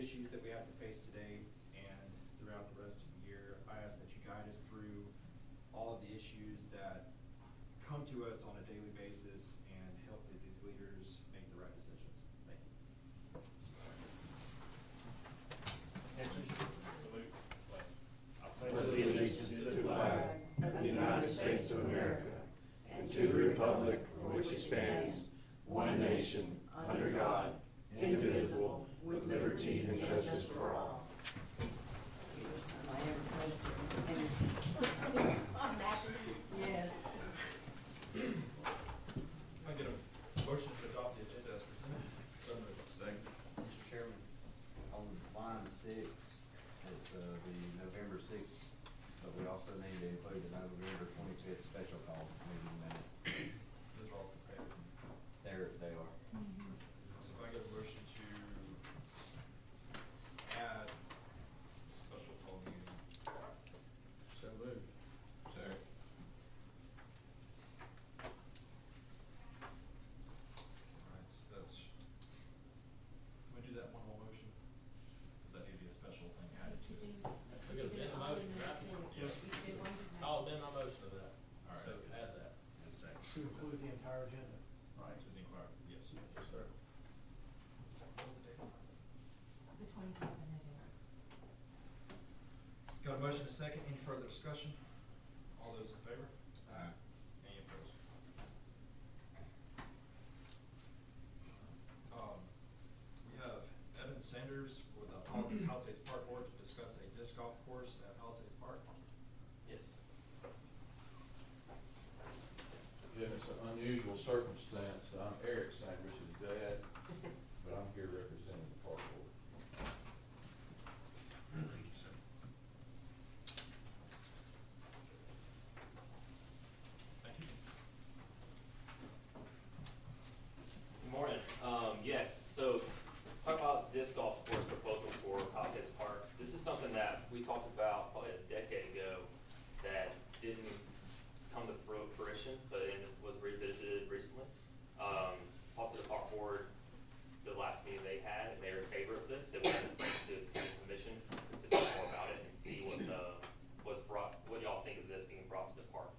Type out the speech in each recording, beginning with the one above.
issues that we have to face today and throughout the rest of the year. I ask that you guide us through all of the issues that come to us on a daily basis and help that these leaders make the right decisions. Thank you. Attention. Salute. I pledge allegiance to the flag of the United States of America and to the republic for which it stands, one nation, under God, indivisible, with liberty and justice for all. Yes. I get a motion to adopt the agenda as presented. So moved. Second. Mr. Chairman, on line 6, it's the November 6th, but we also need to include the November 25th special call meeting minutes. Those are all prepared. There they are. So if I get a motion to add special call meeting. So moved. Sir. Alright, so that's, can we do that one whole motion? Does that need to be a special thing added to it? We got a motion, right? Yep. I'll amend my motion to that. All right. So we can add that. And second. To include the entire agenda. Right, to the clerk, yes. Yes, sir. What was the date? The 25th of November. Got a motion and a second, any further discussion? All those in favor? Aye. Any opposed? We have Evan Sanders with the Palisades Park Board to discuss a disc golf course at Palisades Park. Yes. Yeah, it's an unusual circumstance. I'm Eric Sanders' dad, but I'm here representing the park board. Thank you, sir. Thank you. Good morning. Yes, so talk about disc golf course proposal for Palisades Park. This is something that we talked about probably a decade ago that didn't come to fruition, but it was revisited recently. Talked to the park board the last meeting they had, and they were in favor of this. They wanted to bring it to the County Commission to talk more about it and see what what y'all think of this being brought to the park.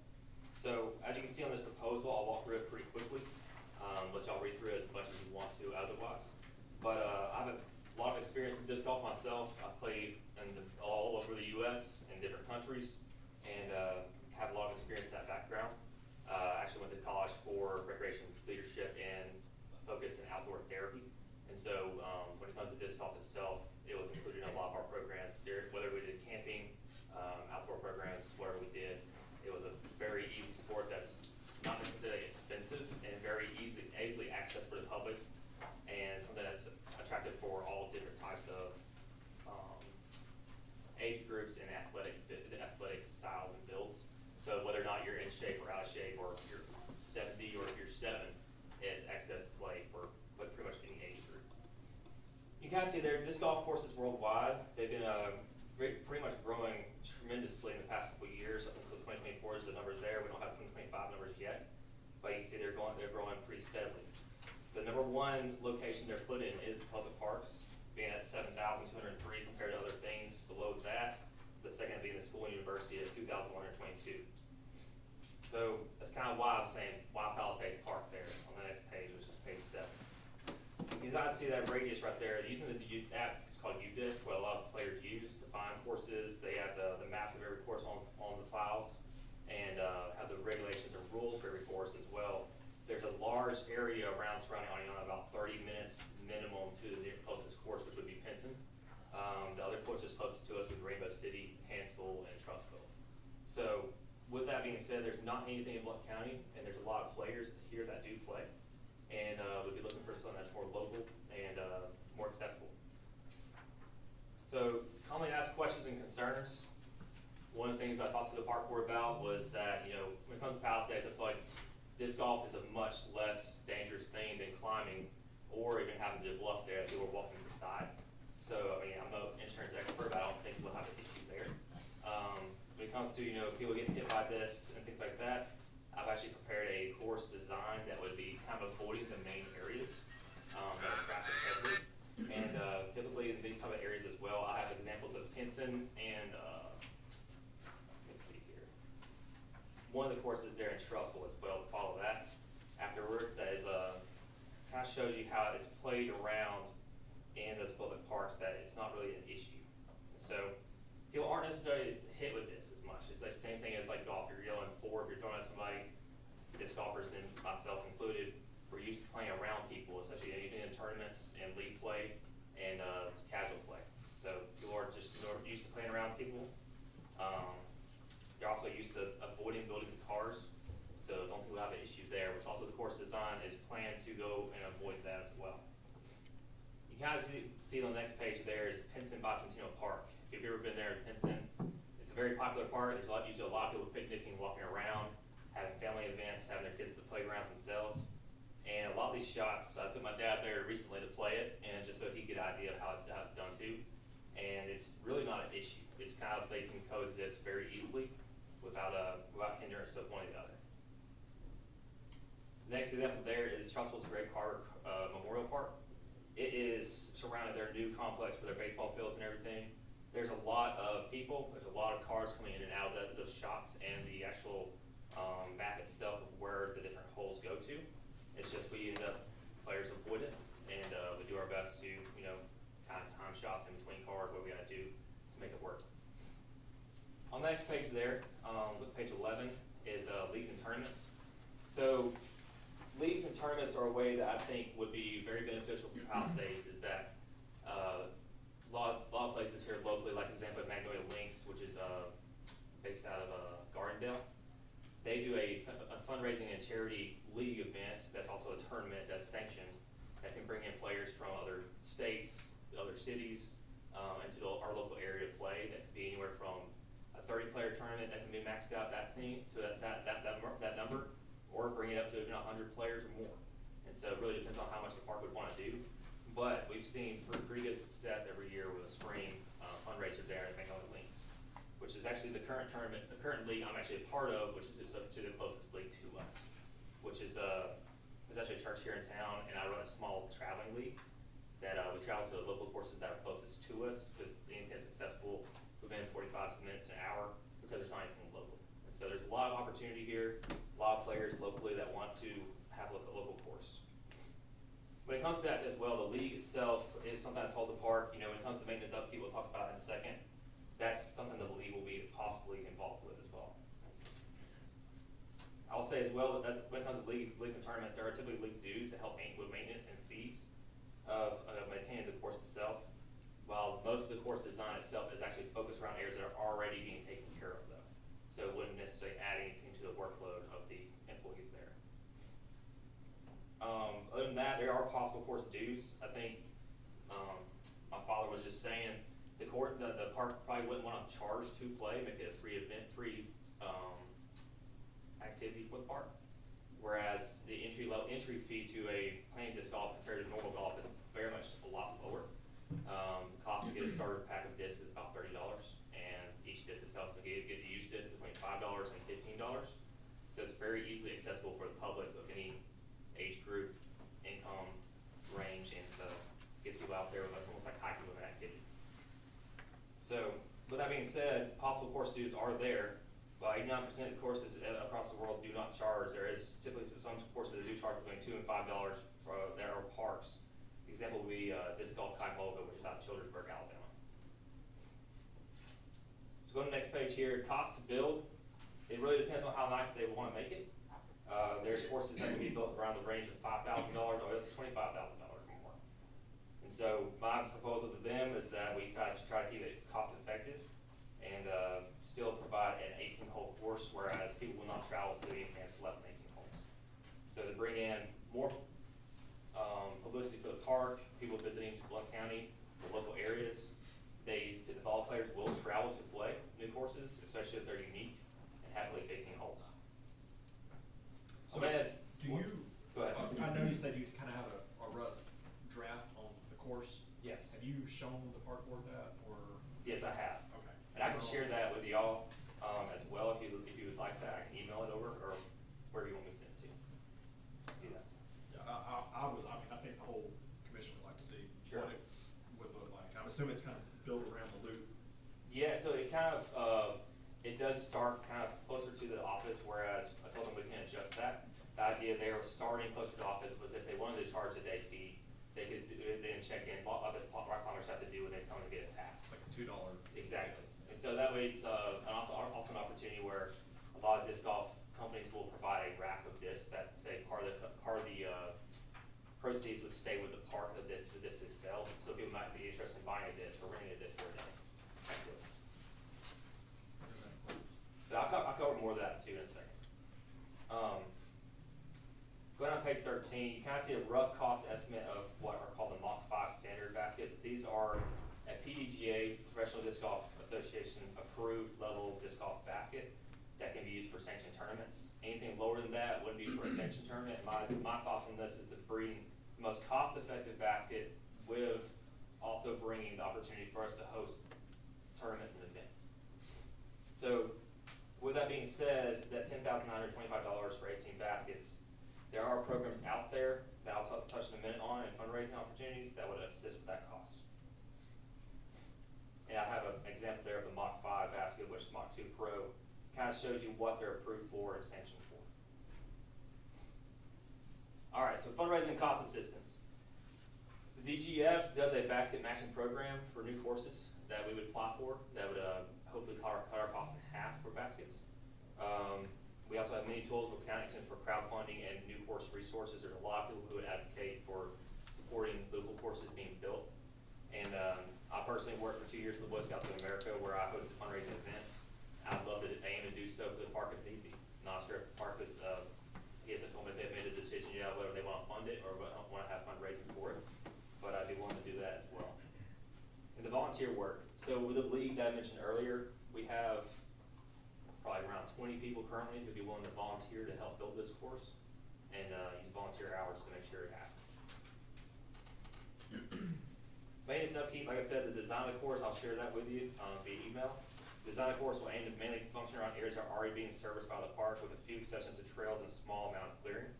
So as you can see on this proposal, I'll walk through it pretty quickly. Let y'all read through it as much as you want to otherwise. But I have a lot of experience in disc golf myself. I've played all over the U.S. in different countries and have a lot of experience in that background. Actually went to college for recreation leadership and focus in outdoor therapy. And so when it comes to disc golf itself, it was included in a lot of our programs, whether we did camping, outdoor programs, whatever we did. It was a very easy sport that's not necessarily expensive and very easily accessed for the public, and something that's attractive for all different types of age groups and athletic styles and builds. So whether or not you're in shape or out of shape, or if you're 70 or if you're 7, it's access to play for pretty much any age group. You can kind of see there, disc golf courses worldwide, they've been pretty much growing tremendously in the past couple of years. Up until 2024 is the numbers there. We don't have 2025 numbers yet, but you see they're growing pretty steadily. The number 1 location they're put in is the public parks, being at 7,203 compared to other things below that. The second being the school and university at 2,122. So that's kind of why I'm saying why Palisades Park there on the next page, which is page 7. You can see that radius right there. Using the app, it's called UDisc, what a lot of players use to find courses. They have the maps of every course on the files, and have the regulations and rules for every course as well. There's a large area around surrounding Oniana, about 30 minutes minimum to the closest course, which would be Pinson. The other courses closest to us would be Rainbow City, Hansville, and Trussville. So with that being said, there's not anything in Blount County, and there's a lot of players here that do play. And we'd be looking for something that's more local and more accessible. So commonly asked questions and concerns. One of the things I talked to the park board about was that, when it comes to Palisades, I feel like disc golf is a much less dangerous thing than climbing or even having to bluff there if people are walking to the side. So, I'm no insurance expert, but I don't think we'll have an issue there. When it comes to, people getting hit by this and things like that, I've actually prepared a course design that would be kind of avoiding the main areas that are traffic heavily. And typically in these type of how it's played around in those public parks that it's not really an issue. So people aren't necessarily hit with this as much. It's like the same thing as like golf. You're yelling four if you're throwing at somebody. Disc golfers and myself included, we're used to playing around people, especially even in tournaments and league play and casual play. So people are just used to playing around people. They're also used to avoiding buildings and cars, so don't think we'll have an issue there, which also the course design is planned to go and avoid that as well. You can kind of see on the next page there is Pinson Bicentennial Park. If you've ever been there in Pinson, it's a very popular park. There's usually a lot of people picnicking, walking around, having family events, having their kids at the playgrounds themselves. And a lot of these shots, I took my dad there recently to play it, and just so he could get an idea of how it's done too. And it's really not an issue. It's kind of, they can coexist very easily without hindrance of one or the other. The next example there is Trussville's Great Carter Memorial Park. It is surrounded their new complex for their baseball fields and everything. There's a lot of people, there's a lot of cars coming in and out of those shots, and the actual map itself of where the different holes go to. It's just we end up, players avoid it, and we do our best to, kind of time shots in between cars, what we gotta do to make it work. On the next page there, look page 11, is leagues and tournaments. So leagues and tournaments are a way that I think would be very beneficial for Palisades, is that a lot of places here locally, like example Magnolia Links, which is based out of Gardendale, they do a fundraising and charity league event that's also a tournament that's sanctioned, that can bring in players from other states, other cities, into our local area to play. That could be anywhere from a 30-player tournament that can be maxed out that number, or bring it up to 100 players or more. And so it really depends on how much the park would want to do. But we've seen pretty good success every year with a spring fundraiser there at Magnolia Links, which is actually the current tournament, the current league I'm actually a part of, which is up to the closest league to us, which is there's actually a church here in town, and I run a small traveling league that we travel to the local courses that are closest to us, because anything that's accessible within 45 minutes to an hour, because there's not anything local. And so there's a lot of opportunity here, a lot of players locally that want to have a local course. When it comes to that as well, the league itself is something that's held the park. When it comes to maintenance upkeep, we'll talk about it in a second. That's something that the league will be possibly involved with as well. I'll say as well that when it comes to leagues and tournaments, there are typically league dues that help with maintenance and fees of maintaining the course itself, while most of the course design itself is actually focused around areas that are already being taken care of though. So it wouldn't necessarily add anything to the workload of the employees there. Other than that, there are possible course dues. I think my father was just saying the park probably wouldn't want to charge to play, make it a free event, free activity for the park. Whereas the entry fee to a playing disc golf compared to normal golf is very much a lot lower. The cost to get a starter pack of discs is about $30, and each disc itself can get the used disc between $5 and $15. So it's very easily accessible for the public of any age group, income range, and so gets people out there with, it's almost like hiking with an activity. So with that being said, possible course dues are there. But 89% of courses across the world do not charge. There is typically some courses that do charge between $2 and $5 for that are parks. The example would be disc golf Cuyahoga, which is out of Childersburg, Alabama. So go to the next page here. Cost to build. It really depends on how nice they want to make it. There's courses that can be built around the range of $5,000 or $25,000 or more. And so my proposal to them is that we kind of try to keep it cost effective and still provide an 18-hole course, whereas people will not travel to anything that's less than 18 holes. So to bring in more publicity for the park, people visiting to Blount County, the local areas, the volleyball players will travel to play new courses, especially if they're unique and have at least 18 holes. So do you, go ahead. I know you said you kind of have a rough draft on the course. Yes. Have you shown the park board that, or? Yes, I have. Okay. And I can share that with y'all as well if you would like that. I can email it over or wherever you want me to send it to. Do that. Yeah, I think the whole commission would like to see Sure. what it would look like. I'm assuming it's kind of built around the loop. Yeah, so it kind of, it does start kind of closer to the office, whereas I told them we can adjust that. The idea they were starting closer to the office was if they wanted to charge a day fee, $2. Exactly. And so that way it's, and also an opportunity where a lot of disc golf companies will provide a rack of discs that say part of the proceeds would stay with the park that the disc is sell. So people might be interested in buying a disc or renting a disc for a day. But I'll cover more of that too in a second. Going on page 13, you kind of see a rough cost estimate of what are called the Mach 5 standard baskets. These are a PDGA, Professional Disc Golf Association approved level disc golf basket that can be used for sanctioned tournaments. Anything lower than that wouldn't be for a sanctioned tournament. My thoughts on this is the most cost-effective basket with also bringing the opportunity for us to host tournaments and events. So with that being said, that $10,925 for 18 baskets, there are programs out there that I'll touch in a minute on and fundraising opportunities that would assist with that cost. And I have an example there of the Mach 5 basket, which is Mach 2 Pro, kind of shows you what they're approved for and sanctioned for. All right, so fundraising cost assistance. The DGF does a basket matching program for new courses that we would apply for that would hopefully cut our costs in half for baskets. We also have many tools with County Comission for crowdfunding and new course resources. There's a lot of people who would advocate for supporting local courses being built. And I personally worked for 2 years with Boy Scouts of America where I hosted fundraising events. I'd love to aim to do so for the park if need be. Not sure if the park is, I guess they told me if they've made a decision yet whether they want to fund it or want to have fundraising for it. But I'd be willing to do that as well. And the volunteer work. So with the league that I mentioned earlier, we have probably around 20 people currently who'd be willing to volunteer to help build this course and use volunteer hours to make sure it happens. Maintenance and upkeep, like I said, the design of the course, I'll share that with you via email. The design of the course will aim to mainly function around areas that are already being serviced by the park with a few exceptions to trails and a small amount of clearing.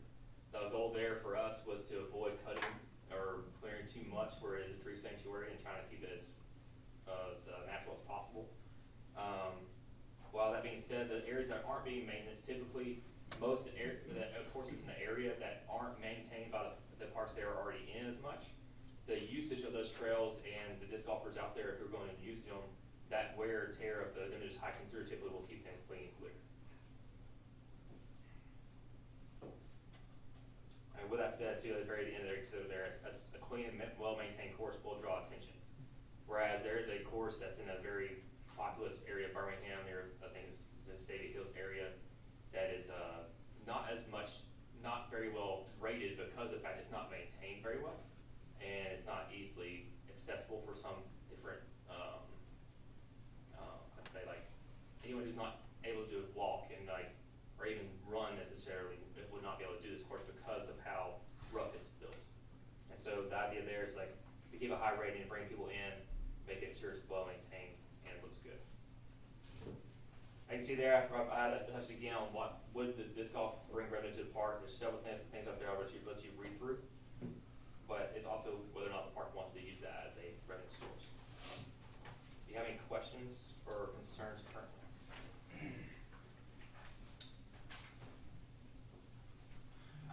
The goal there for us was to avoid cutting or clearing too much where it is a tree sanctuary and trying to keep it as natural as possible. While that being said, the areas that aren't being maintained, typically most of the courses in the area that aren't maintained by the parks they are already in as much, the usage of those trails and the disc golfers out there who are going to use them, that wear and tear of them just hiking through typically will keep them clean and clear. And with that said, too, at the very end there, so there a clean and well-maintained course will draw attention. Whereas there is a course that's in a very populous area of Birmingham, near I think it's the Stady Hills area, that is not very well rated because of the fact it's not maintained very well, and it's not easily accessible for some different, I'd say like anyone who's not able to walk and or even run necessarily would not be able to do this course because of how rough it's built. And so the idea there is to keep a high rating and bring people in, making sure it's well maintained and looks good. I can see there, I had touched again on what would the disc golf bring revenue to the park. There's several things up there I'll let you read through. But it's also whether or not the park wants to use that as a revenue source. Do you have any questions or concerns currently?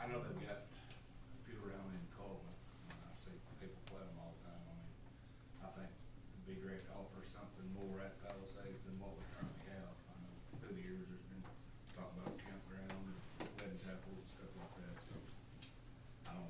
I know they've got a few around in Coleman. I see people play them all the time. I think it'd be great to offer something more at Palisades than what we currently have. I know through the years there's been talk about campground, wedding chapels, stuff like that. So I don't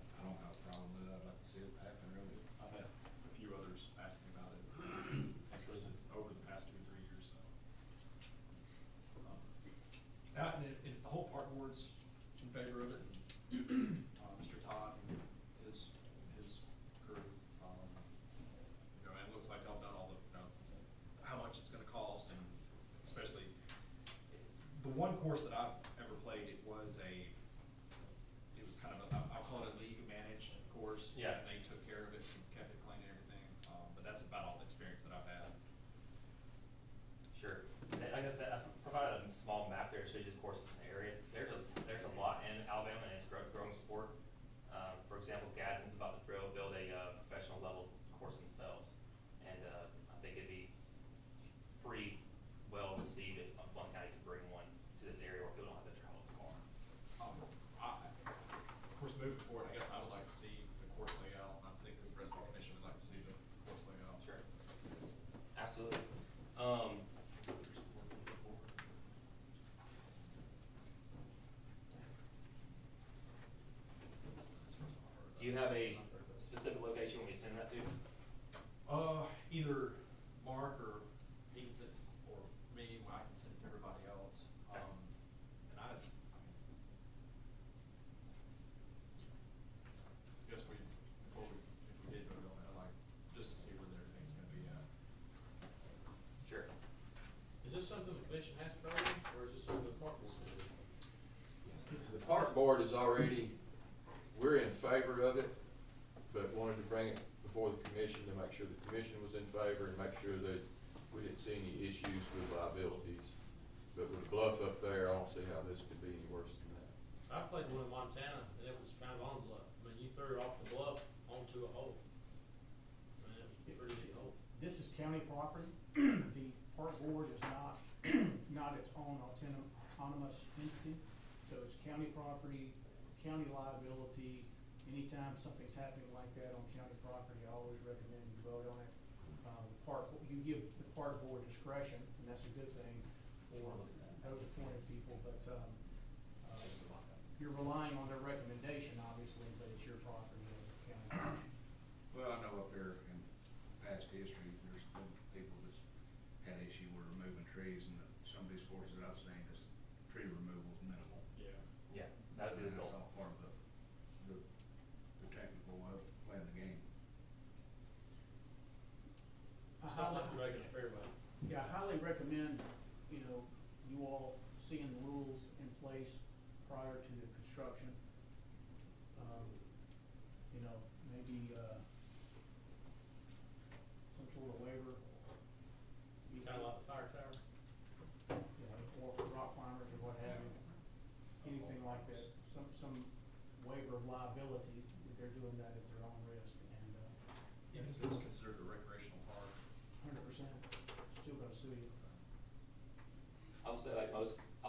either Mark or he can send, or me, I can send it to everybody else. Okay. And I mean, guess before if we did vote on it, I'd like just to see where everything's gonna be at. Sure. Is this something the commission has to vote on, or is this something the park board will do? The park board is already, we're in favor of it, but wanted to bring it before the commission to make sure the commission was in favor and make sure that we didn't see any issues with liabilities. But with Bluff up there, I don't see how this could be any worse than that. I played one in Montana, and it was kind of on the bluff. I mean, you threw it off the bluff onto a hole. I mean, it was a pretty big hole. This is county property. The park board is not, not its own autonomous entity. So it's county property, county liability. Anytime something's happening like that on county property, I always recommend you vote on it. You give the park board discretion, and that's a good thing for those appointed people, but, you're relying on their recommendation, obviously, but it's your property as a county commission. Well, I know up there in past history, there's been people that's had issue with removing trees, and some of these courses I've seen, this tree removal is minimal. Yeah. Yeah, that would be the And goal. that's all part of the technical of playing the game. It's not like you're making a fairway. Yeah, I highly recommend, you all seeing the rules in place prior to the construction. Maybe, some sort of waiver. Kind of like the fire tower. Or for rock climbers or what have you, anything like that, some waiver of liability, that they're doing that at their own risk, and, Yeah, is this considered a recreational park? 100%, still gonna sue you. I'll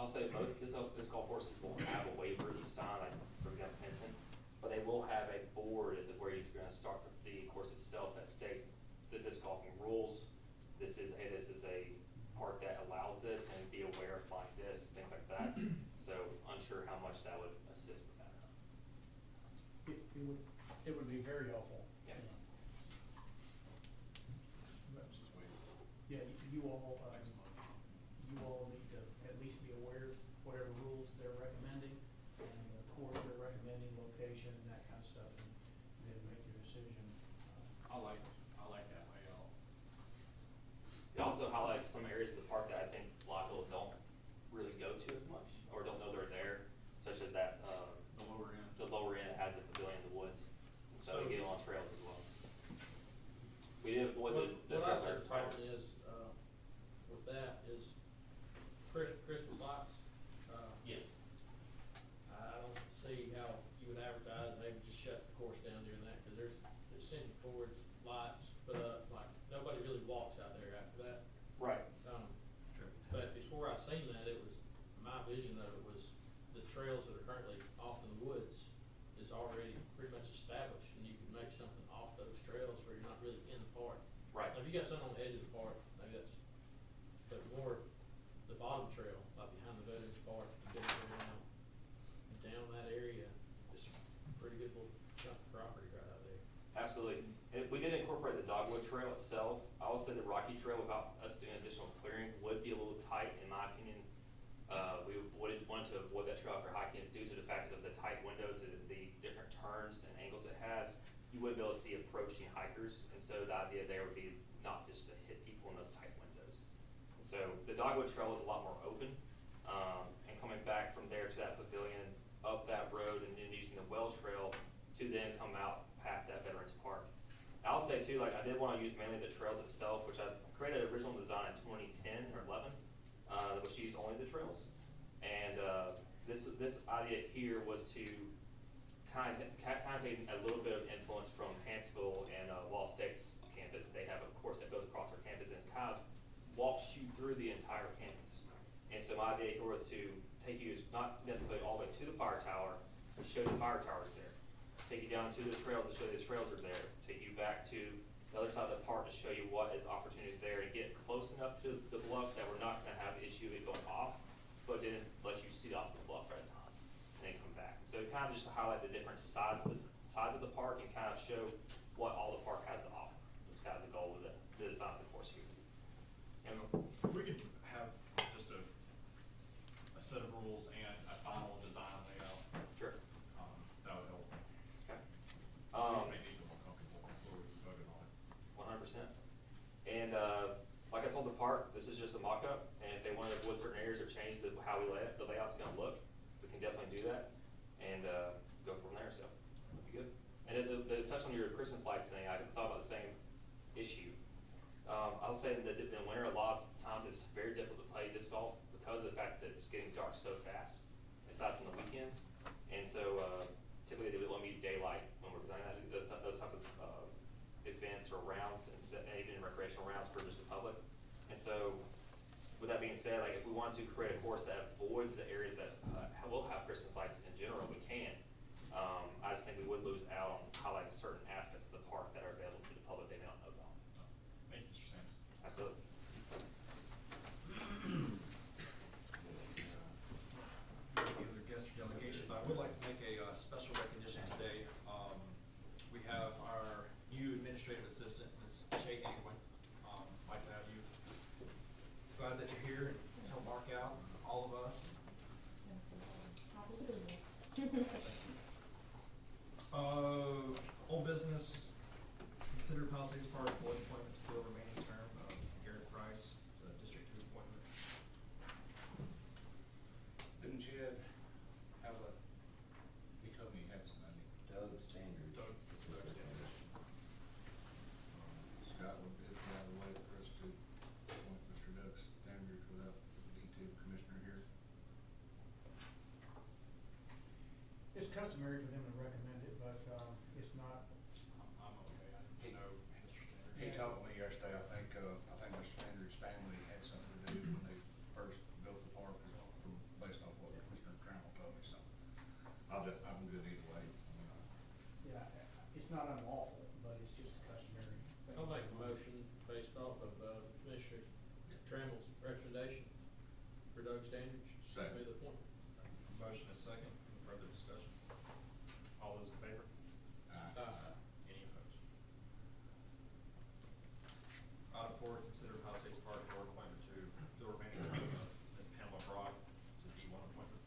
say most disc golf courses won't have a waiver to sign, like for example Henson, but they will have a board where you're gonna start the course itself that states the disc golfing rules. This is a park that allows this, and be aware of like this, things like that. So unsure how much that would assist with that. It would be very helpful. Yeah. Let's just wait. Yeah, you all, Next month. you all need to at least be aware of whatever rules they're recommending, and of course they're recommending location and that kind of stuff, and then make your decision. I like that layout. It also highlights some areas of the park that I think a lot of people don't really go to as much, or don't know they're there, such as that, The lower end. the lower end has the pavilion in the woods, so you get on trails as well. We did avoid the What I trails said that the are private. problem is, with that is Christmas lights. Yes. I don't see how you would advertise, and they would just shut the course down during that, cause there's extension cords, lights put up, like, nobody really walks out there after that. Right. But before I seen that, it was, my vision of it was the trails that are currently off in the woods is already pretty much established, and you can make something off those trails where you're not really in the park. Right. Now, if you got something on the edge of the park, maybe that's, but more the bottom trail, like behind the Veterans Park, and then around, and down that area, it's a pretty good little chunk of property right out there. Absolutely. We did incorporate the Dogwood Trail itself. I will say the Rocky Trail, without us doing additional clearing, would be a little tight, in my opinion. We wanted to avoid that trail for hiking due to the fact of the tight windows and the different turns and angles it has. You would be able to see approaching hikers, and so the idea there would be not just to hit people in those tight windows. And so the Dogwood Trail is a lot more open, and coming back from there to that pavilion, up that road, and then using the Well Trail to then come out past that Veterans Park. I'll say too, like I did want to use mainly the trails itself, which I created an original design in 2010 or 11, which used only the trails. And this idea here was to kind of take a little bit of influence from Hanceville and Wall State's campus. They have a course that goes across their campus and kind of walks you through the entire campus. And so my idea here was to take you not necessarily all the way to the fire tower, but show the fire towers there. Take you down to the trails to show you the trails are there. Take you back to the other side of the park to show you what is opportunities there, and get close enough to the bluff that we're not going to have issue with going off, but then let you see off the bluff at a time, and then come back. So kind of just to highlight the different sides of the park and kind of show what all the park has to offer. That's kind of the goal of the design Christmas lights thing, I thought about the same issue. I'll say that in the winter, a lot of times it's very difficult to play disc golf because of the fact that it's getting dark so fast, aside from the weekends. And so, typically they would limit daylight when we're playing those type of, events or rounds, and even recreational rounds for just the public. And so, with that being said, like if we wanted to create a course that avoids the areas that will have Christmas lights in general, we can. I just think we would lose out on highlighting certain aspects of the park that are available to the public they may not know about. Thank you, Mr. Sands. Absolutely. Any other guest or delegation? I would like to make a special recognition today. We have our new administrative assistant, Ms. Shay Angwin. Like to have you. Glad that you're here and help mark out all of us. Old business, consider Palisades Park board appointment to fill remaining term of Garrett Price, District 2 appointment. Didn't you have a, he told me you had somebody. Doug Standard. Doug, it's Doug Standard. Scott would be out of the way for us to appoint Mr. Doug Standard without the D2 commissioner here. It's customary for them to recommend it, but, it's not. I'm okay. I know Mr. Standard. He told me yesterday, I think Mr. Standard's family had something to do when they first built the park, based on what Commissioner Trammell told me, so I'm good either way. Yeah, it's not unlawful, but it's just customary. I'll make a motion based off of, Commissioner Trammell's recommendation for Doug Standards to Second. be the appointment. Motion is second. Any further discussion? All those in favor? Any opposed? Item 4, consider Palisades Park board appointment to fill remaining term of Ms. Pamela Brock. It's a D1 appointment.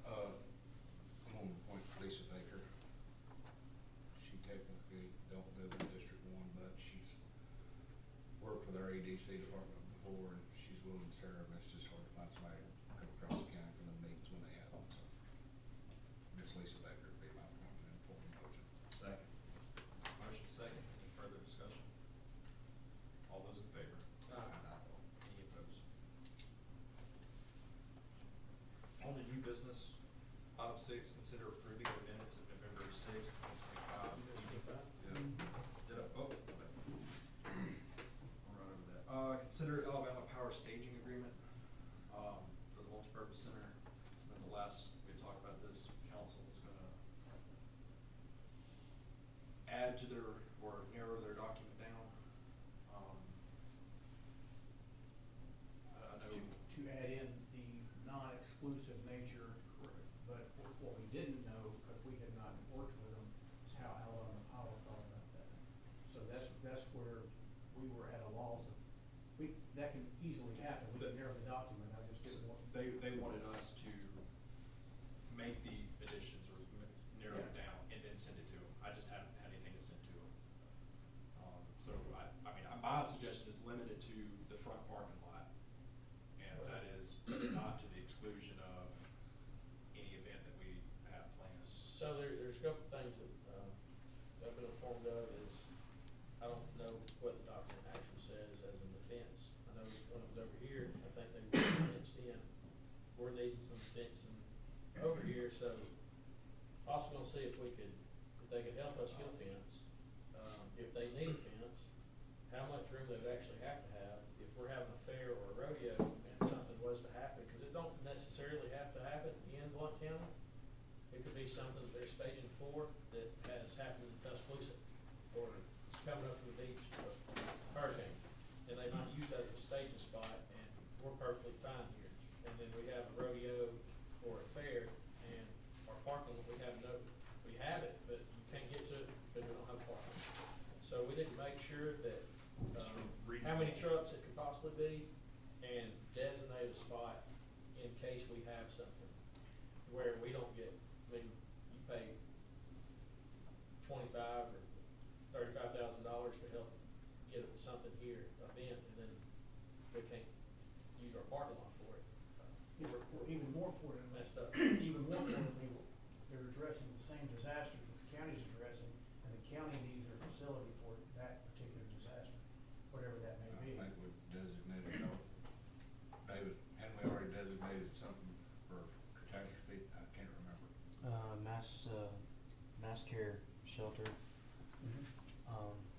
I'm gonna appoint Lisa Baker. She technically don't live in District 1, but she's worked with our ADC department before, and she's willing to serve, and it's just hard to find somebody to come across the county for the meetings when they have them, so. Miss Lisa Baker would be my appointment and formal motion. Second. Motion second. Any further discussion? All those in favor? Any opposed? On the new business, item 6, consider approving the minutes of November 6th, 2025. Yeah. Did I, oh, wait. I'll run over that. Consider Alabama Power staging agreement, for the multipurpose center. At the last, we talked about this, council was gonna add to their, or narrow their document down. I know. To add in the non-exclusive nature, but what we didn't know, because we had not worked with them, is how Alabama Power thought about that. So that's where we were at a loss of, that can easily happen, we can narrow the document, I just didn't want. They wanted us to make the additions or narrow it Yeah. down and then send it to them. I just haven't had anything to send to them. So I mean, my suggestion is limited to the front parking lot. And that is not to the exclusion of any event that we have planned. So there's a couple things that, I've been informed of is, I don't know what the document actually says as in the fence. I know when it was over here, I think they were fenced in. We're needing some fencing over here, so also gonna see if they could help us get a fence. If they need a fence, how much room they would actually have to have if we're having a fair or a rodeo and something was to happen, cause it don't necessarily have to happen in Blount County. It could be something that they're staging for that has happened in Tuscaloosa, or it's coming up from the beach to a hurricane, and they might use that as a staging spot, and we're perfectly fine here. And then we have a rodeo or a fair, and our parking, we have it, but you can't get to it because we don't have parking. So we need to make sure that, how many trucks it could possibly be, and designate a spot in case we have something where we don't get, I mean, you pay $25,000 or $35,000 to help get something here, event, and then we can't use our parking lot for it. Or even more important, Messed up. even more importantly, they're addressing the same disasters that the county's addressing, and the county needs their facilities mass care shelter,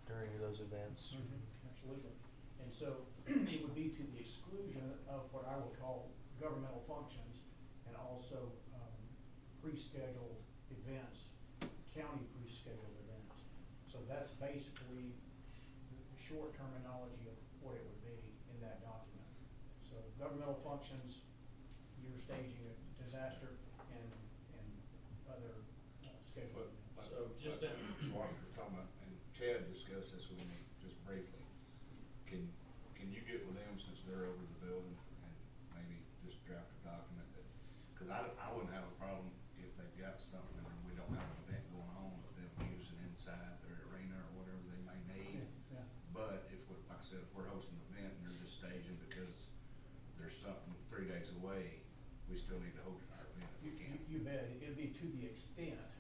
during those events. Absolutely. And so it would be to the exclusion of what I would call governmental functions and also pre-scheduled events, county pre-scheduled events. So that's basically the short terminology of what it would be in that document. So governmental functions, you're staging a disaster and other scheduled events. So just in, Washington's talking about, and Chad discussed this with me just briefly. Can you get with them since they're over the building and maybe just draft a document that, cause I wouldn't have a problem if they've got something and we don't have an event going on of them using inside their arena or whatever they may need. Yeah. But if, like I said, if we're hosting an event and they're just staging because there's something 3 days away, we still need to host our event if we can. You bet. It'd be to the extent,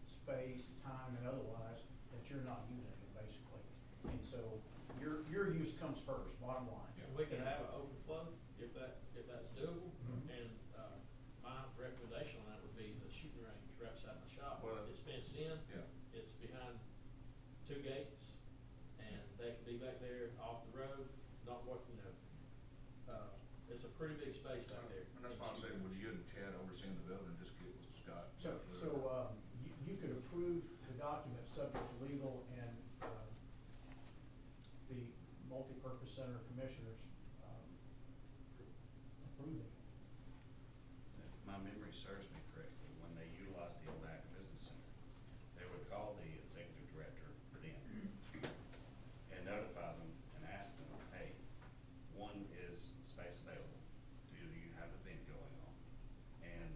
space, time, and otherwise, that you're not using it, basically. And so your use comes first, bottom line. Yeah. we could have an overflow if that's doable. Mhm. And, my recommendation on that would be the shooting range right beside my shop. Well, It's fenced in. Yeah. It's behind 2 gates, and they can be back there off the road, not what, it's a pretty big space back there. And that's why I said, would you and Chad overseeing the building, just get with Scott? So you could approve the document subject to legal and, the multipurpose center commissioners, approving. If my memory serves me correctly, when they utilized the old Ag Business Center, they would call the executive director then and notify them and ask them, hey, one, is space available? Do you have an event going on? And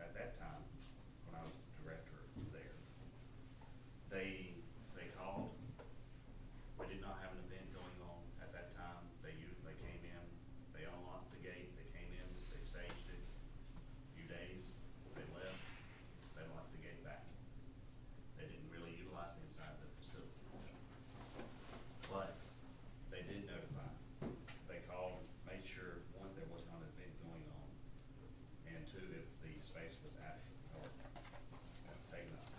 at that time, when I was director there, they called. We did not have an event going on at that time. They came in, they unlocked the gate, they came in, they staged it. A few days, they left, they locked the gate back. They didn't really utilize the inside of the facility. But they did notify. They called, made sure, one, there was not an event going on, and two, if the space was actually or taken up.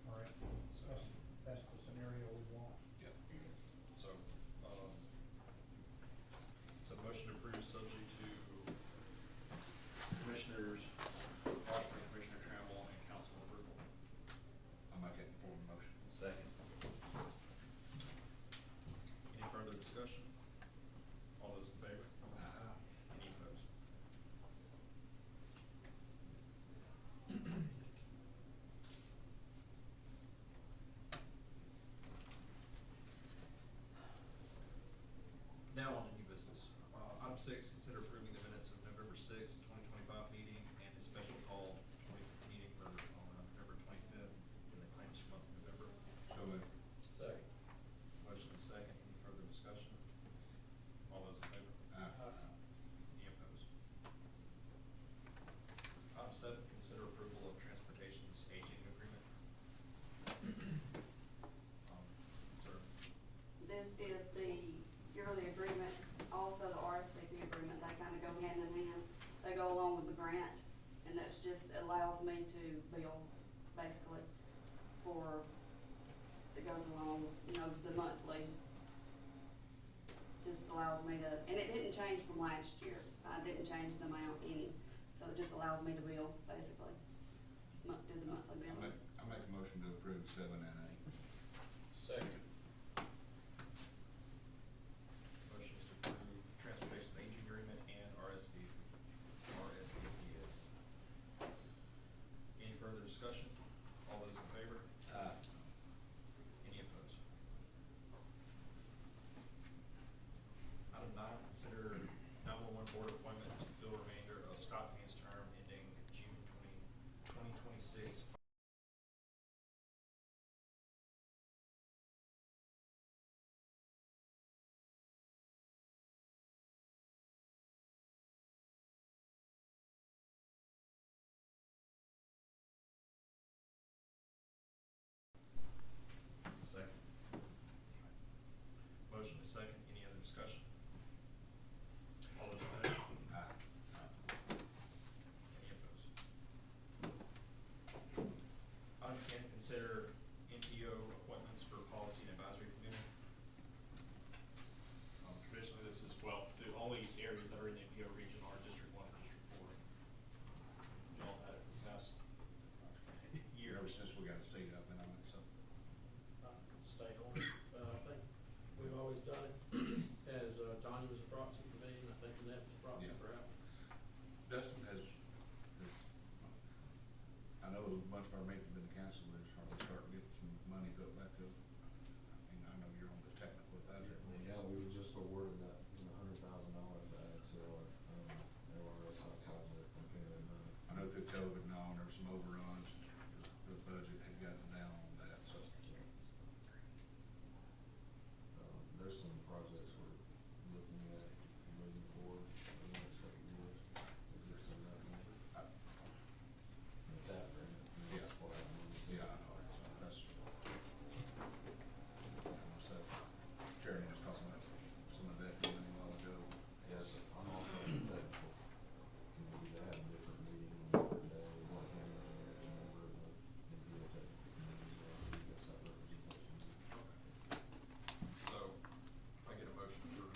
All right. That's the scenario we want. Yep. So, motion approved subject to Commissioners, Washington, Commissioner Trammell, and council approval. I'll make it for a motion. Second. Any further discussion? All those in favor? Any opposed? Now on to new business. Item 6, consider approving the minutes of November 6th, 2025 meeting and the special call meeting for November 25th in the claims month of November. So moved. Second. Motion is second. Any further discussion? All those in favor? Any opposed? Item 7, consider approval of transportation's aging agreement. Sir. This is the yearly agreement, also the RSVP agreement, they kind of go hand in hand. They go along with the grant, and that's just allows me to bill, basically, for, that goes along, the monthly. Just allows me to, and it didn't change from last year, I didn't change the amount any, so it just allows me to bill, basically, do the monthly billing. I make a motion to approve 7 and 8. Second. Motion is to approve transportation aging agreement and RSVP. Any further discussion? All those in favor? Any opposed? Item 9, consider 911 board appointment to fill remainder of Scott Haynes' term ending June 2026. bunch of our meetings been canceled, we're starting to get some money put back up. I mean, I know you're on the technical budget. Yeah, we were just awarded that, $100,000 back, so, LRSI project, okay, I know through COVID and all, there were some overruns, the budget had gotten down on that, so. there's some projects we're looking at, moving forward in the next couple of years, to get some of that money. It's that grant, Yeah. that's what I mean. Yeah, I know, that's. Chairman was talking about some of that a while ago. Yes, I'm also on the technical committee, they have a different meeting on a different day, one thing, as a member of the technical committee, so you guys have representation. So, if I get a motion for,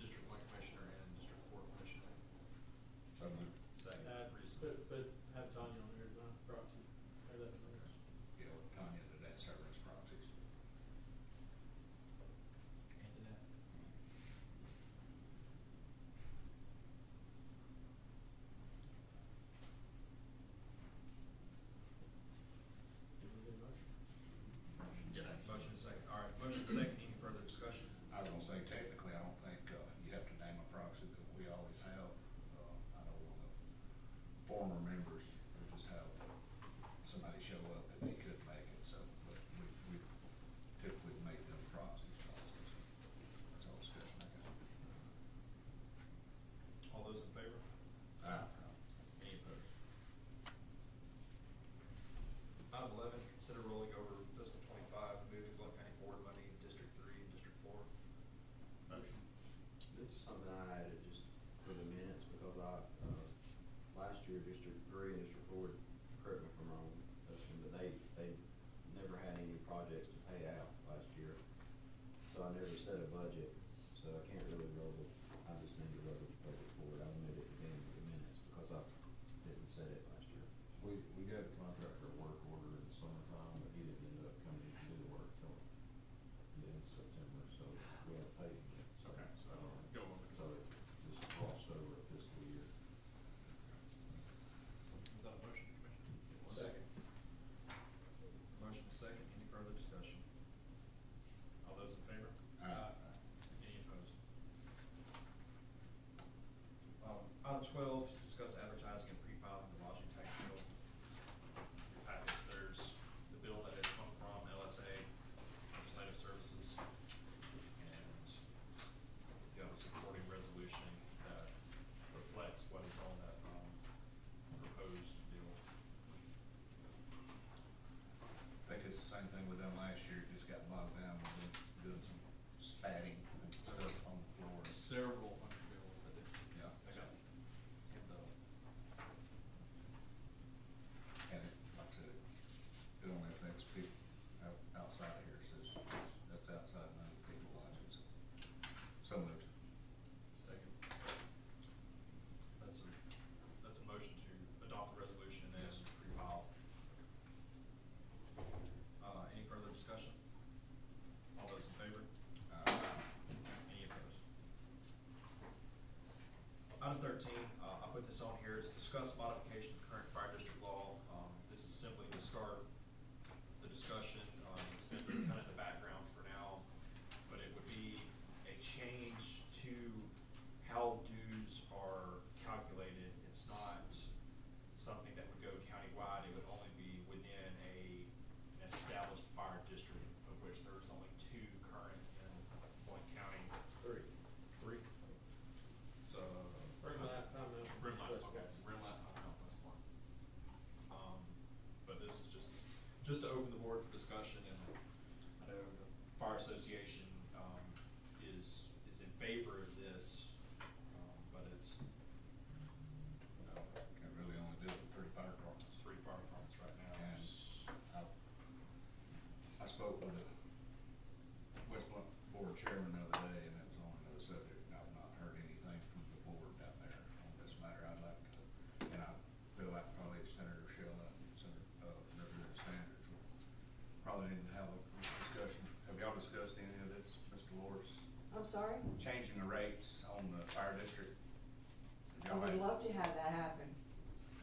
District One Commissioner and District Four Commissioner. So moved. Second, Reese. But have Tanya on there as my proxy, have that in there. Yeah, with Tanya, the debt service proxies. Antoinette. Give me a good motion. Yes. Motion is second. All right, motion is second. Any further discussion? I was gonna say technically, I don't think, you have to name a proxy, but we always have, I know one of the former members, we just have somebody show up and they couldn't make it, so, but we typically make them proxies also, so that's all discussion I got. All those in favor? Any opposed? Item 11, consider rolling over fiscal 25, moving Blount County forward money in District 3 and District 4. Motion. This is something I added just for the minutes, because last year, District 3 and District 4, correct me if I'm wrong, Dustin, but they never had any projects to pay out last year. So I never set a budget, so I can't really I just need to roll the budget forward. I made it again for the minutes, because I didn't set it last year. We got a contractor work order in the summertime, but he didn't end up coming in to do the work till the end of September, so we haven't paid him yet. Okay, so go over. So it just crossed over a fiscal year. Is that a motion, Commissioner? Second. Motion is second. Any further discussion? All those in favor? Any opposed? Item 12, discuss advertising and pre-filing the lodging tax bill. Your packets, there's the bill that has come from LSA, Legislative Services, and you have a supporting resolution that reflects what is on that, proposed bill. I think it's the same thing we done last year, just got bogged down with doing some spatting and stuff on the floor. Several hundred bills that they, Yeah. they got in the, And it, like I said, it only affects people outside of here, so that's outside of other people's lives, so moved. second. That's a motion to adopt the resolution and Yes. pre-file. Any further discussion? All those in favor? Any opposed? Item 13, I put this on here, is discuss modification of current fire district law. This is simply to start the discussion, it's been kind of the background for now, but it would be a change to how dues are calculated. It's not something that would go countywide, it would only be within an established fire district, of which there's only 2 current in Blount County. Three. 3? So. Brimlap, Pine Mountain, Brimlap, West okay, Point. so Brimlap, Pine Mountain, West Point. But this is just to open the board for discussion, and I know the Fire Association, is in favor of this, but it's, Can really only do it with 3 fire departments. 3 fire departments right now. And I spoke with the West Blount Board Chairman the other day, and it was on another subject, and I've not heard anything from the board down there on this matter. I'd like to, and I feel like probably Senator Shella and Senator, Representative Sanders will probably need to have a discussion. Have y'all discussed any of this, Mr. Loris? I'm sorry? Changing the rates on the fire district? I would love to have that happen,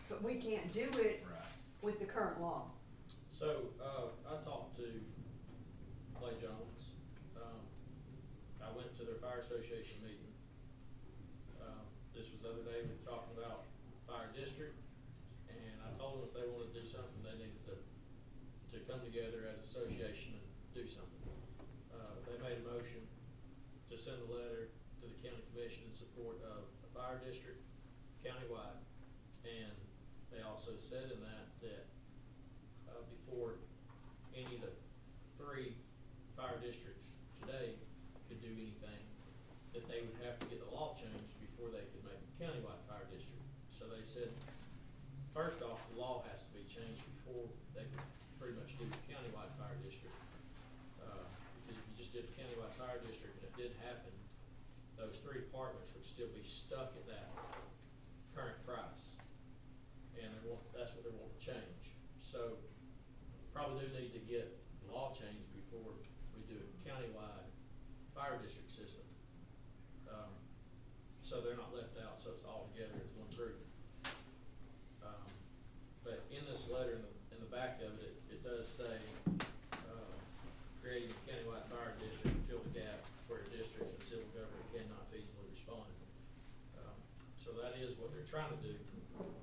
but we can't do it association meeting. This was the other day, we were talking about fire district, and I told them if they wanted to do something, they needed to come together as association and do something. They made a motion to send a letter to the county commission in support of a fire district countywide, and they also said in that before any of the 3 fire districts today could do anything, that they would have to get the law changed before they could make a countywide fire district. So they said, first off, the law has to be changed before they could pretty much do the countywide fire district. Because if you just did a countywide fire district and it did happen, those 3 departments would still be stuck at that current price. And that's what they want to change. So probably do need to get the law changed before we do a countywide fire district system. So they're not left out, so it's all together as one group. But in this letter, in the back of it, it does say, creating a countywide fire district to fill the gap where districts and civil government cannot feasibly respond. So that is what they're trying to do.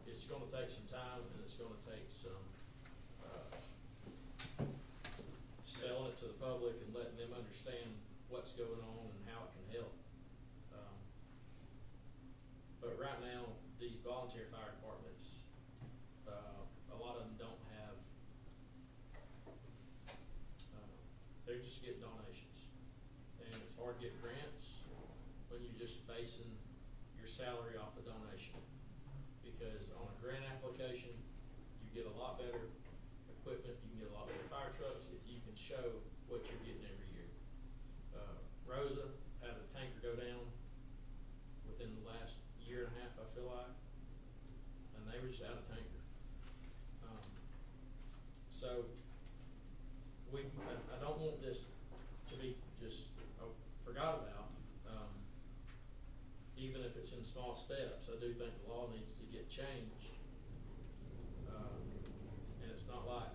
It's gonna take some time, and it's gonna take some, selling it to the public and letting them understand what's going on and how it can help. But right now, these volunteer fire departments, a lot of them don't have, they're just getting donations. And it's hard to get grants when you're just basing your salary off a donation. Because on a grant application, you get a lot better equipment, you can get a lot better fire trucks if you can show what you're getting every year. Rosa had a tanker go down within the last year and a half, I feel like, and they were just out of tanker. So I don't want this to be just forgot about. Even if it's in small steps, I do think the law needs to get changed. And it's not like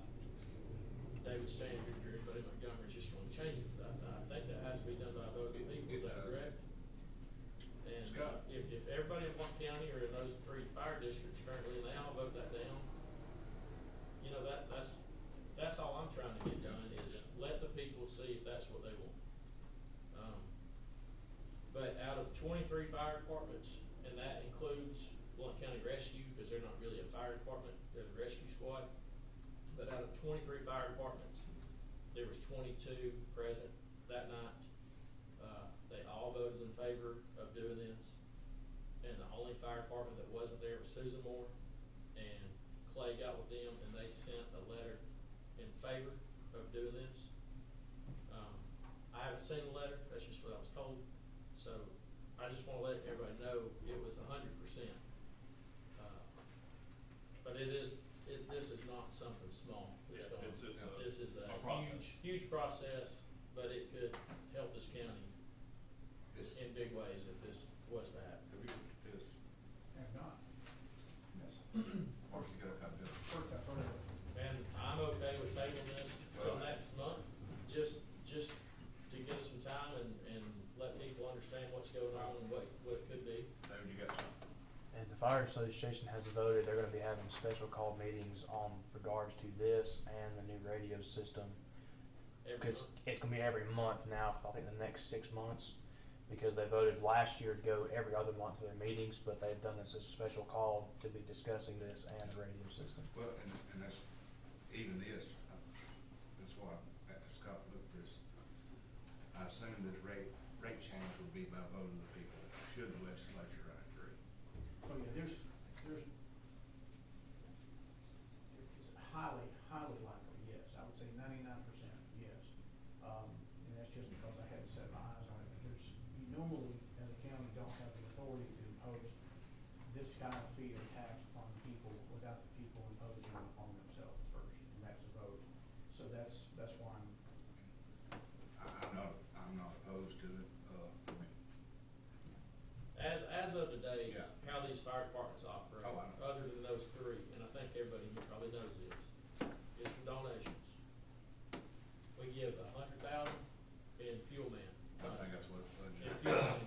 David Standridge or anybody in Montgomery just want to change it. I think that has to be done by a vote of the people. Is that correct? And if everybody in Blount County or in those 3 fire districts currently, and they all vote that down, you know, that's all I'm trying to get done is let the people see if that's what they want. But out of 23 fire departments, and that includes Blount County Rescue, because they're not really a fire department, they're the rescue squad. But out of 23 fire departments, there was 22 present that night. They all voted in favor of doing this. And the only fire department that wasn't there was Susan Moore. And Clay got with them and they sent a letter in favor of doing this. I haven't seen the letter, that's just what I was told. So I just wanna let everybody know it was 100%. But this is not something small. Yeah, This is a process. huge process, but it could help this county in big ways if this was to happen. Have not. Yes. Of course, you gotta do it. First, I've heard of it. And I'm okay with tabling this till next month, just to give some time and let people understand what's going on and what it could be. David, you got something? And the fire association has voted, they're gonna be having special call meetings on regards to this and the new radio system. Every Cause month. it's gonna be every month now for I think the next 6 months. Because they voted last year to go every other month for their meetings, but they've done this as a special call to be discussing this and the radio system. Well, and that's, even this, that's why Scott looked at this. I assume this rate change would be by vote of the people, should the legislature run it through. Oh, yeah, there's, it's highly likely, yes. I would say 99% yes. And that's just because I hadn't set my eyes on it. But you normally, in the county, don't have the authority to impose this kind of fee or tax upon people without the people imposing it upon themselves first, and that's a vote. So that's why I'm not opposed to it, As of today, Yeah. how these fire departments operate, Oh, I know. other than those 3, and I think everybody here probably knows this, is for donations. We give $100,000 in fuel man. I think that's what it's. In fuel man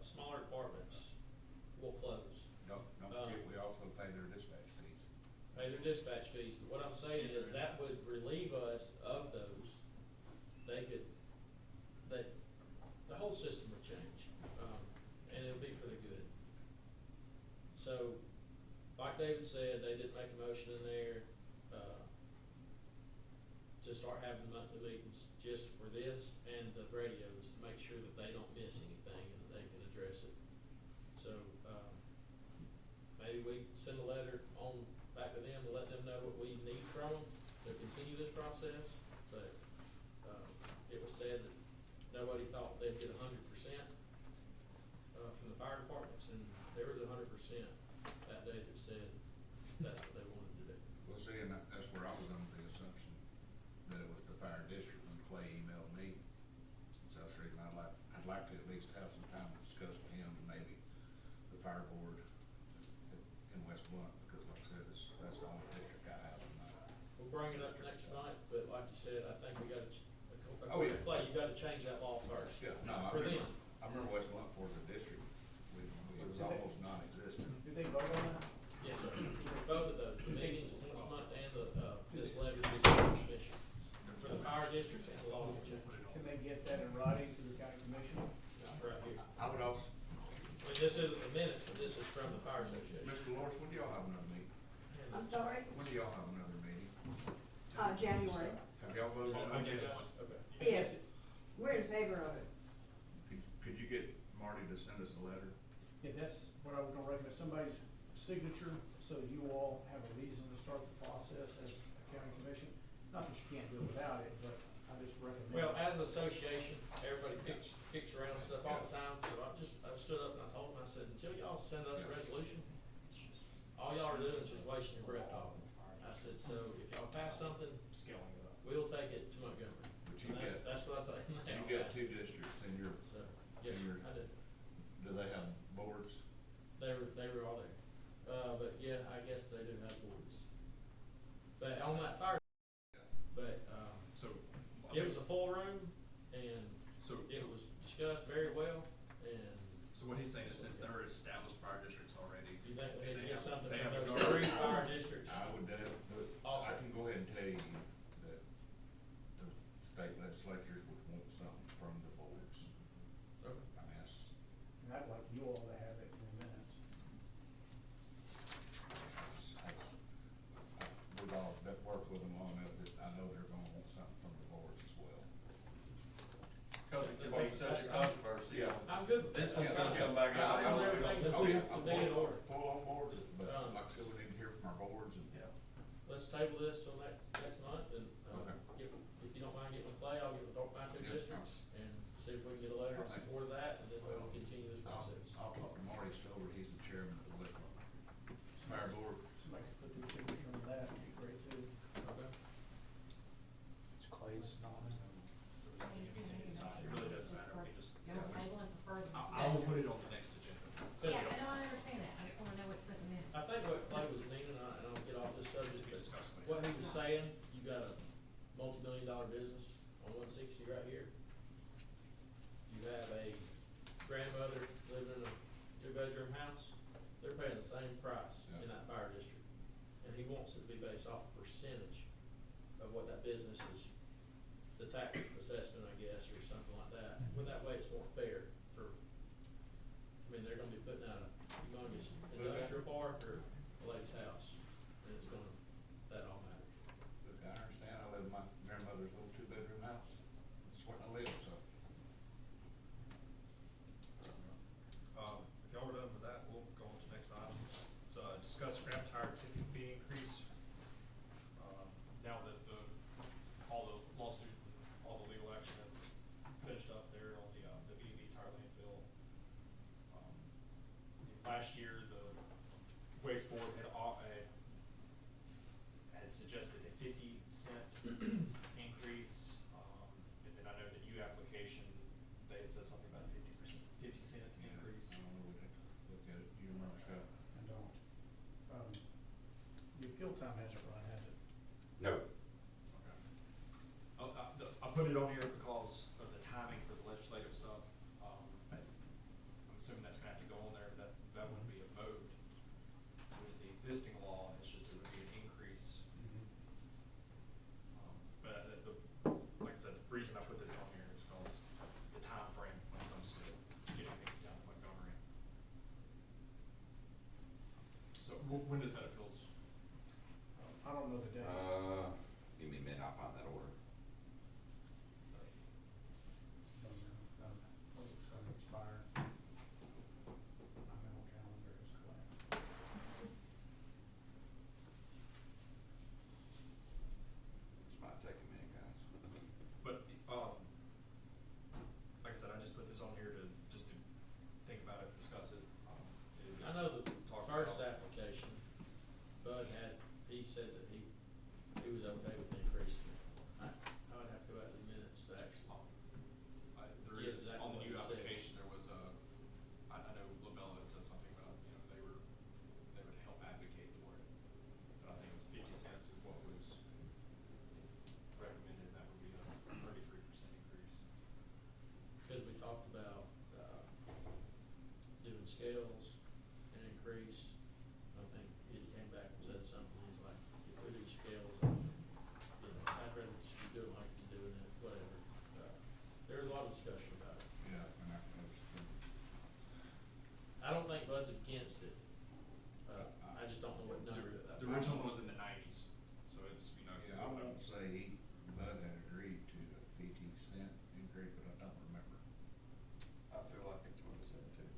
smaller departments will close. Don't forget, we also pay their dispatch fees. Pay their dispatch fees, but what I'm saying is that would relieve us of those. They could, the whole system would change, and it'll be for the good. So, like David said, they did make a motion in there, to start having monthly meetings just for this and the radios, to make sure that they don't miss anything and that they can address it. So, maybe we send a letter on back to them to let them know what we need from them to continue this process, but, it was said that nobody thought they'd get 100%, from the fire departments, and there was 100% that day that said that's what they wanted to do. Well, see, and that's where I was under the assumption that it was the fire district when Clay emailed me. So that's the reason I'd like to at least have some time to discuss with him and maybe the fire board in West Blount, because like I said, that's the only district I have in mind. We'll bring it up next month, but like you said, I think we gotta, Oh, yeah. Clay, you gotta change that law first. Yeah, no, For them. I remember West Blount for the district, it was almost non-existent. Did they vote on that? Yes, sir. Both of those, the meetings next month and this letter to the county commission. For the fire districts and the law change. Can they get that in writing to the county commission? Right here. I would also, But this isn't the minutes, but this is from the fire association. Mr. Lawrence, when do y'all have another meeting? I'm sorry, When do y'all have another meeting? January. Have y'all voted on Okay. this? Yes, we're in favor of it. Could you get Marty to send us a letter? Yeah, that's what I was gonna recommend, somebody's signature, so you all have a reason to start the process as a county commission. Not that you can't do it without it, but I just recommend. Well, as an association, everybody kicks around stuff all the time, so I stood up and I told them, I said, until y'all send us a resolution, all y'all are doing is just wasting your breath talking. I said, so if y'all pass something, we'll take it to Montgomery. But you And get, that's what I told them. you got two districts in your, So, yes, sir, I did. do they have boards? They were all there. But yeah, I guess they do have boards. But on that fire, but, So. it was a full room and So, it was discussed very well, and so what he's saying is since there are established fire districts already. you think we need to they get have- something they from have a those three government- fire districts? I would, but Also. I can go ahead and tell you that the state legislatures would want something from the boards. Okay. I mean, that's, And I'd like you all to have it in the minutes. we've all worked with them long enough that I know they're gonna want something from the boards as well. Cause it could be such a controversy. I'm good with that. This one's gonna come back and say, I'm oh, everything that Oh, yeah, needs to I'm be in order. full on board, but Um, like I said, we need to hear from our boards and. Yeah. Let's table this till next month, and, Okay. if you don't mind getting with Clay, I'll get with my two Yeah. districts and see if we can get a letter in Okay. support of that, and then we'll continue this process. I'll talk to Marty Stover, he's the chairman of the West Fire Board. Somebody could put their signature on that, it'd be great too. Okay. It's Clay's knowledge. It really doesn't matter, we just. Go table and prefer the I will put it on the next agenda. Yeah, no, I understand that, I just wanna know what to put in the minutes. I think what Clay was meaning, and I'll get off this subject, We but discussed it. what he was saying, you got a multi-million-dollar business on 160 right here. You have a grandmother living in a two-bedroom house, they're paying the same price in that fire district. And he wants it to be based off a percentage of what that business is, the tax assessment, I guess, or something like that. Well, that way it's more fair for, I mean, they're gonna be putting out a humongous industrial park or a lady's house, and it's gonna, that all matters. Look, I understand, I live in my grandmother's old two-bedroom house, that's where I live, so. If y'all were done with that, we'll go on to the next item. So, discuss scrap tire tipping fee increase. Now that all the lawsuit, all the legal action have finished up there on the B&B tire landfill. Last year, the waste board had suggested a 50-cent increase. And then I know the new application, they had said something about a 50-cent increase. I don't know, we'd have to look at it, do you remember, Scott? I don't. The appeal time hasn't run, has it? No. Okay. I put it on here because of the timing for the legislative stuff. I'm assuming existing law, it's just it would be an increase. But like I said, the reason I put this on here is because the timeframe when it comes to getting things down in Montgomery. So when does that appeals? I don't know the date. Give me a minute, I'll find that order. When it's gonna expire. My mental calendar has collapsed. This might take a minute, guys. But, like I said, I just put this on here to, just to think about it, discuss it. I know the Talk first about- application, Bud he said that he was okay with the increase. I would have to go out to the minutes to actually. There Yeah, is, exactly on the what new he said. application, there was a, I know LaBella had said something about, they would help advocate for it. But I think it was 50 cents is what was recommended, that would be a 33% increase. Because we talked about, doing scales and increase. I think he came back and said something, he's like, if we do scales, I'd rather just be doing like you're doing it, whatever. There was a lot of discussion about it. Yeah, and I understand. I don't think Bud's against it. I just don't know what number that. The original one was in the 90s, so it's, Yeah, I won't say Bud had agreed to a 50-cent increase, but I don't remember. I feel like it's what I said too.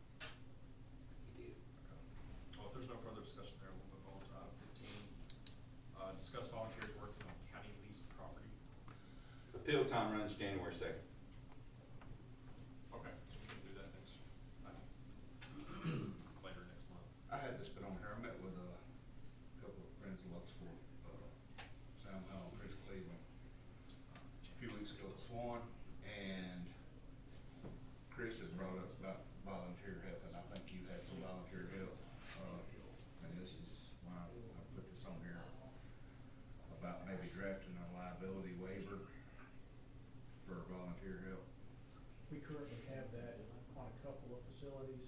He did. Well, if there's no further discussion there, we'll move on to item 15. Discuss volunteers working on county leased property. Appeal time runs January 2nd. Okay, so we can do that next, later next month. I had this put on here. I met with a couple of friends of Luxford, Sam Howell, Chris Cleveland, a few weeks ago at Swan, and Chris had brought up about volunteer help, and I think you had some volunteer help. And this is why I put this on here, about maybe drafting a liability waiver for volunteer help. We currently have that on a couple of facilities,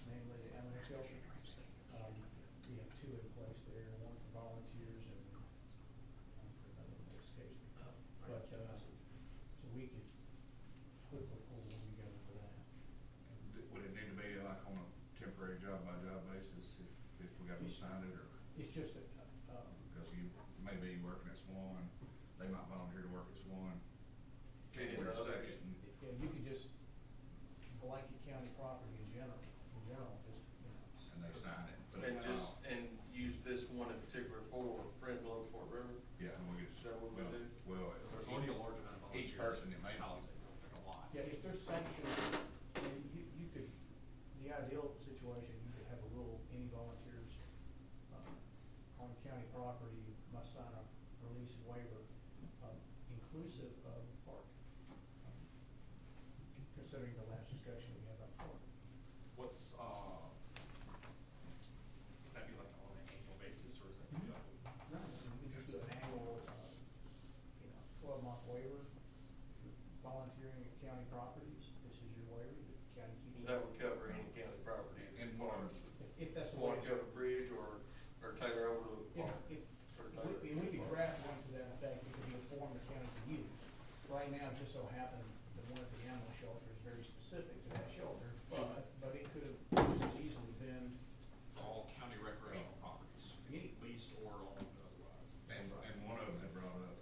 namely the animal shelter. We have two in place there, one for volunteers and one for another one that escapes me. But, so we could quickly pull one together for that. Would it need to be like on a temporary job by job basis if we got to sign it, or? It's just a, Because you may be working at Swan, they might volunteer to work at Swan. Any of January the others? 2nd. yeah, you could just blanket county property in general, just, And they sign it. But And just, and use this one in particular for Friends of Lowe's Fort River. Yeah, and we get. Is that what we do? Well, Because there's already a large amount of volunteers. each person, it may. Palisades, like a lot. Yeah, if there's sanctions, then you could, the ideal situation, you could have a rule, any volunteers, on county property must sign a release and waiver, inclusive of park. Considering the last discussion we had about park. What's, would that be like on an annual basis, or is that gonna be like? No, you could just do an annual, 12-month waiver, volunteering at county properties, this is your waiver, the county keeps. That would cover any county property In as far as If that's the way. Swan Cover Bridge or Taylor over to the Yeah, park. Or Taylor. we could draft one to that effect, it could be a form the county can use. Right now, it just so happened that one at the animal shelter is very specific to that shelter, but it could have just as easily been, All county recreational properties, leased or owned otherwise. And one of them had brought up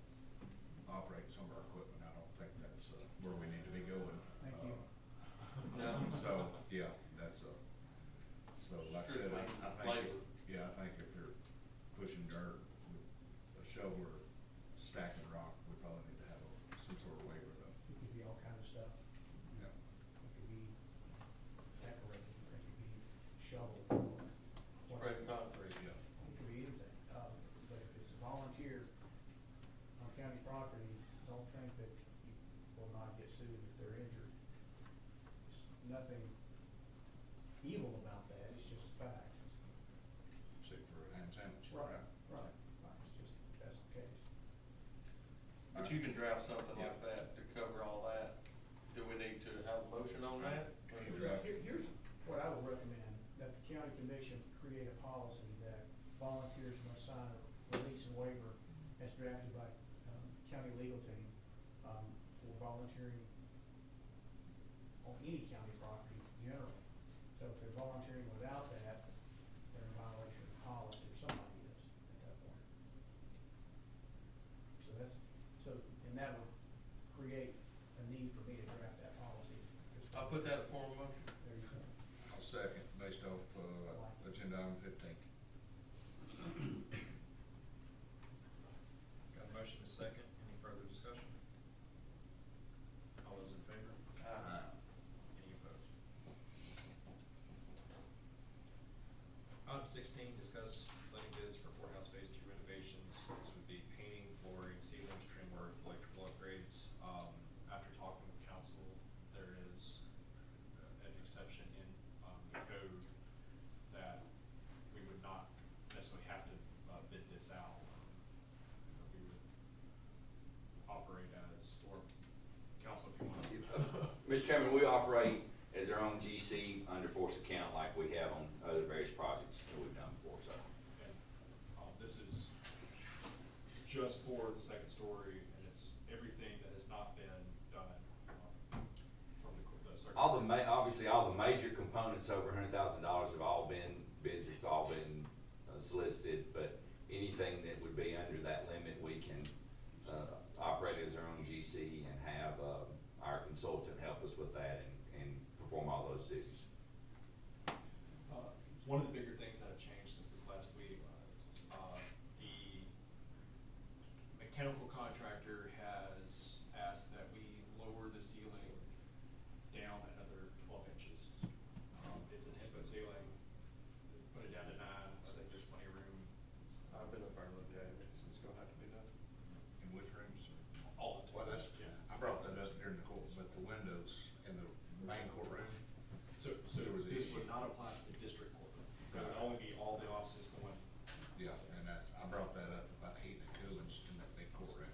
operating some of our equipment. I don't think that's, where we need to be going. Thank you. No. So, yeah, that's, so like I said, I think, Labor. yeah, I think if they're pushing dirt with a shovel or stacking rock, we probably need to have some sort of waiver though. It could be all kind of stuff, Yeah. it could be decorating, it could be shovel, or Spread whatever. concrete. Yeah. It could be anything, but if it's a volunteer on county property, don't think that you will not get sued if they're injured. There's nothing evil about that, it's just a fact. Except for a ham sandwich. Right, it's just, that's the case. But you can draft something Yeah. like that to cover all that. Do we need to have a motion on that? If you draft- Here's what I would recommend, that the county commission create a policy that volunteers legal team, for volunteering on any county property generally. So if they're volunteering without that, they're in violation of the policy, or somebody is at that point. And that would create a need for me to draft that policy. I'll put that in form of motion. There you go. I'll second, based off, agenda item 15. Got a motion and a second. Any further discussion? All those in favor? Aye. Any opposed? Item 16, discuss letting bids for courthouse phase 2 renovations. This would be painting, flooring, ceilings, trim work, electrical upgrades. After talking with council, there is an exception in the code that we would not necessarily have to bid this out. We would operate as, or council, if you want to. Mr. Chairman, we operate as our own GC under force account like we have on other various projects that we've done before, so. And this is just for the second story, and it's everything that has not been done from the circuit. Obviously, all the major components over $100,000 have all been bids, have all been solicited, but anything that would be under that limit, we can operate as our own GC and have our consultant help us with that and perform all those duties. One of the bigger things that have changed since this last week, the mechanical contractor has asked that we lower the ceiling down another 12 inches. It's a 10-foot ceiling, put it down to 9, I think there's plenty of room. I've been up there and looked at it, it's gonna have to be done. In which rooms? All of it. Well, that's, Yeah. I brought that up during the court, but the windows in the main courtroom. So There was this issue. would not apply to the district courtroom. It would only be all the offices going. Yeah, and that's, I brought that up about heating and cooling just in that big courtroom,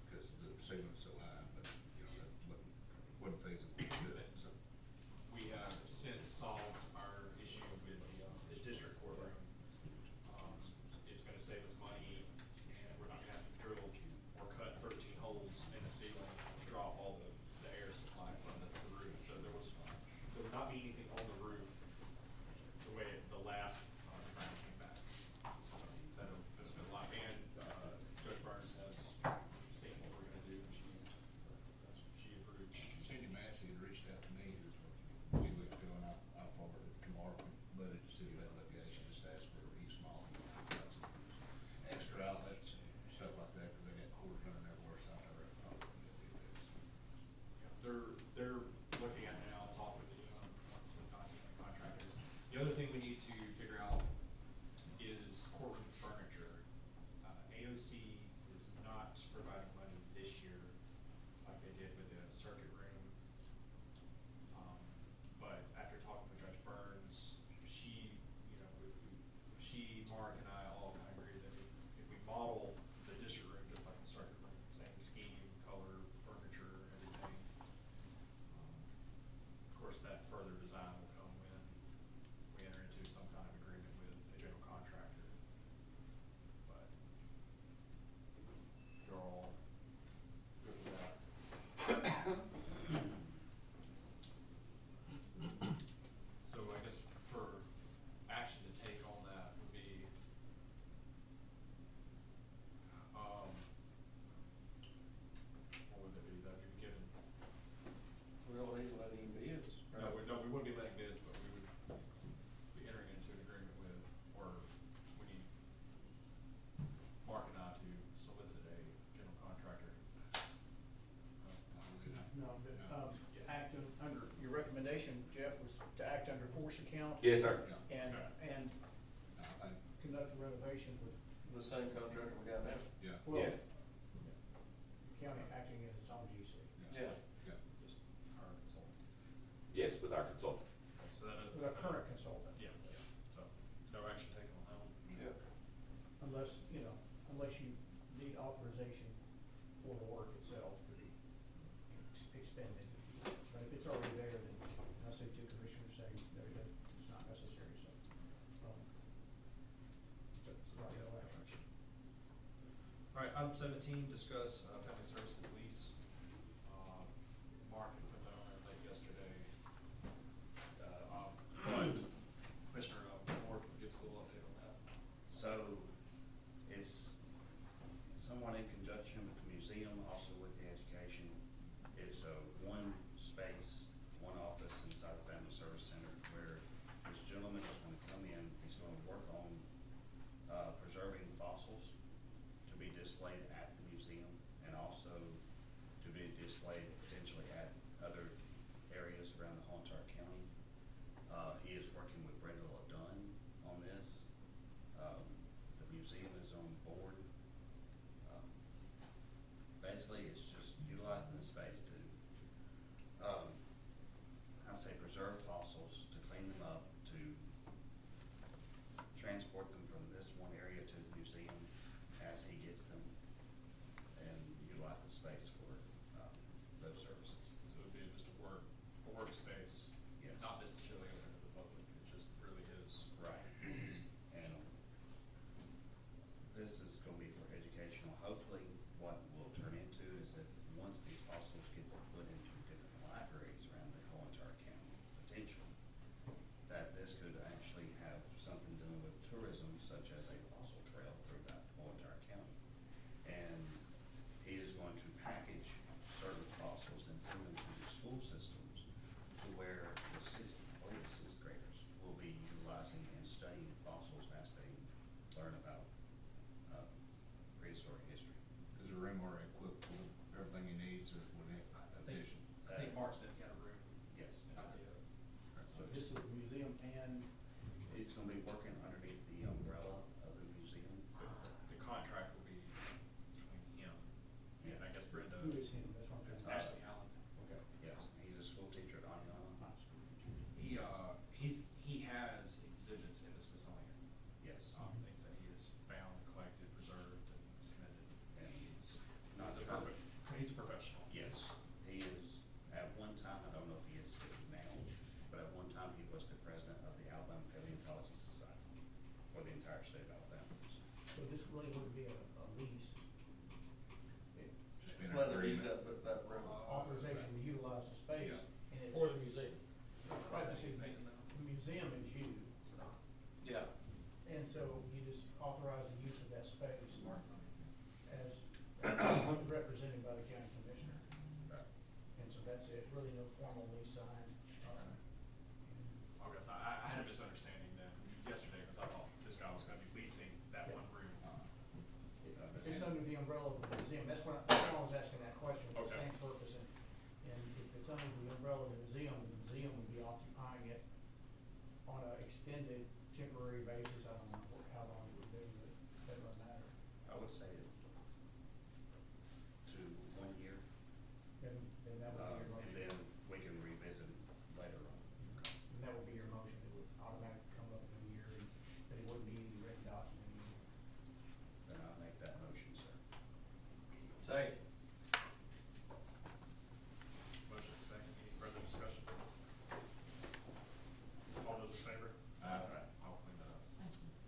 because the ceiling's so high, but, you know, that wasn't feasible to do it, so. We have since solved our issue with the district courtroom. It's gonna save us money, and we're not gonna have to drill or cut 13 holes in the ceiling to drop all the air supply from the roof. So there would not be anything on the roof the way the last design came back. So that'll been a lot. And Judge Burns has seen what we're gonna do, and she approved. Cindy Massey had reached out to me a few weeks ago, and I forwarded it tomorrow, but it city that litigation just asked for a small, extra outlets, stuff like that, because they got cords running everywhere, so I never had a problem with it. They're looking at now, talk with the contractors. The other thing we need to figure out is courtroom furniture. AOC is not providing money this year like they did with the circuit room. But after talking with Judge Burns, she, Mark and I all kind of agree that if we model the district room just like the circuit room, same scheme, color, furniture, everything. Of course, that further design will come when we enter into some kind of agreement with a general contractor. But you're all good with that. So I guess for action to take on that would be, what would that be? That would be given. We don't need to let any bids. No, we wouldn't be letting bids, but we would be entering into an agreement with, or we need Mark and I to solicit a general contractor. No, but, act under, your recommendation, Jeff, was to act under force account Yes, sir. and, Okay. and I think, conduct the renovation with, The same contractor we got now? yeah, well, Yes. the county acting as its own GC. Yeah. yeah. Just our consultant. Yes, with our consultant. So that doesn't. The current consultant, Yeah, so no action taken on that one. Yeah. unless you need authorization for the work itself to be expended. But if it's already there, then I see two commissioners saying, no, it's not necessary, so. So, right, no action. All right, item 17, discuss family services services lease. Mark had put that on there late yesterday. But Commissioner Moore can give us a little update on that. So, it's somewhat in conjunction with the museum, also with the education. It's one space, one office inside the Family Service Center where this gentleman is gonna come in, he's gonna work on preserving fossils to be displayed at the museum and also to be displayed potentially at other areas around the whole entire county. He is working with Brenda LaDunn on this. The museum is on board. Basically, it's just utilizing the space to, I say preserve fossils, to clean them up, to transport them from this one area to the museum as he gets them, and utilize the space for, those services. So it would be just a workspace, Yes. not necessarily open to the public, it's just really his. Right. And this is gonna be for educational. Hopefully, what will turn into is if, once these fossils get put into different libraries around the whole entire county, potentially, that this could actually have something doing with tourism, such as a fossil trail through that whole entire county. And he is going to package certain fossils and send them to the school systems to where the sixth graders will be utilizing and studying fossils as they learn about prehistoric history. Is the room already equipped with everything he needs, or would it addition? I think Mark said he had a room. Yes. An idea. So this is the museum and It's gonna be working underneath the umbrella of the museum. The contract will be between him and I guess Brenda. who is him, that's what I'm It's trying to. Ashley Allen. Okay. Yes, he's a school teacher at Aniana. He has exhibits in the Smithsonian. Yes. Things that he has found, collected, preserved, and submitted. And he's He's not a perfect. he's a professional. Yes, he is, at one time, I don't know if he is now, but at one time, he was the president of the Alabama Paleontology Society for the entire state of Alabama. So this really wouldn't be a lease, Just It's been an agreement. authorization to utilize the space, and it's. For the museum. Right, but see, the museum is you, Yeah. and so you just authorize the use of that space as represented by the county commissioner. Right. And so that's it, it's really no formal lease signed. I guess I had a misunderstanding then yesterday because I thought this guy was gonna be leasing that one room. It's under the umbrella of the museum, that's why I was asking that question, for the Okay. same purpose, and if it's under the umbrella of the museum would be occupying it on an extended temporary basis, I don't know how long it would be, but that doesn't matter. I would say to 1 year, Then that would be your and motion, then we can revisit it later on. and that would be your motion, it would automatically come up in a year, and that it wouldn't be any written document. Then I'll make that motion, sir. Say. Motion second. Any further discussion? All those in favor? Aye. I'll clean that up. Thank you.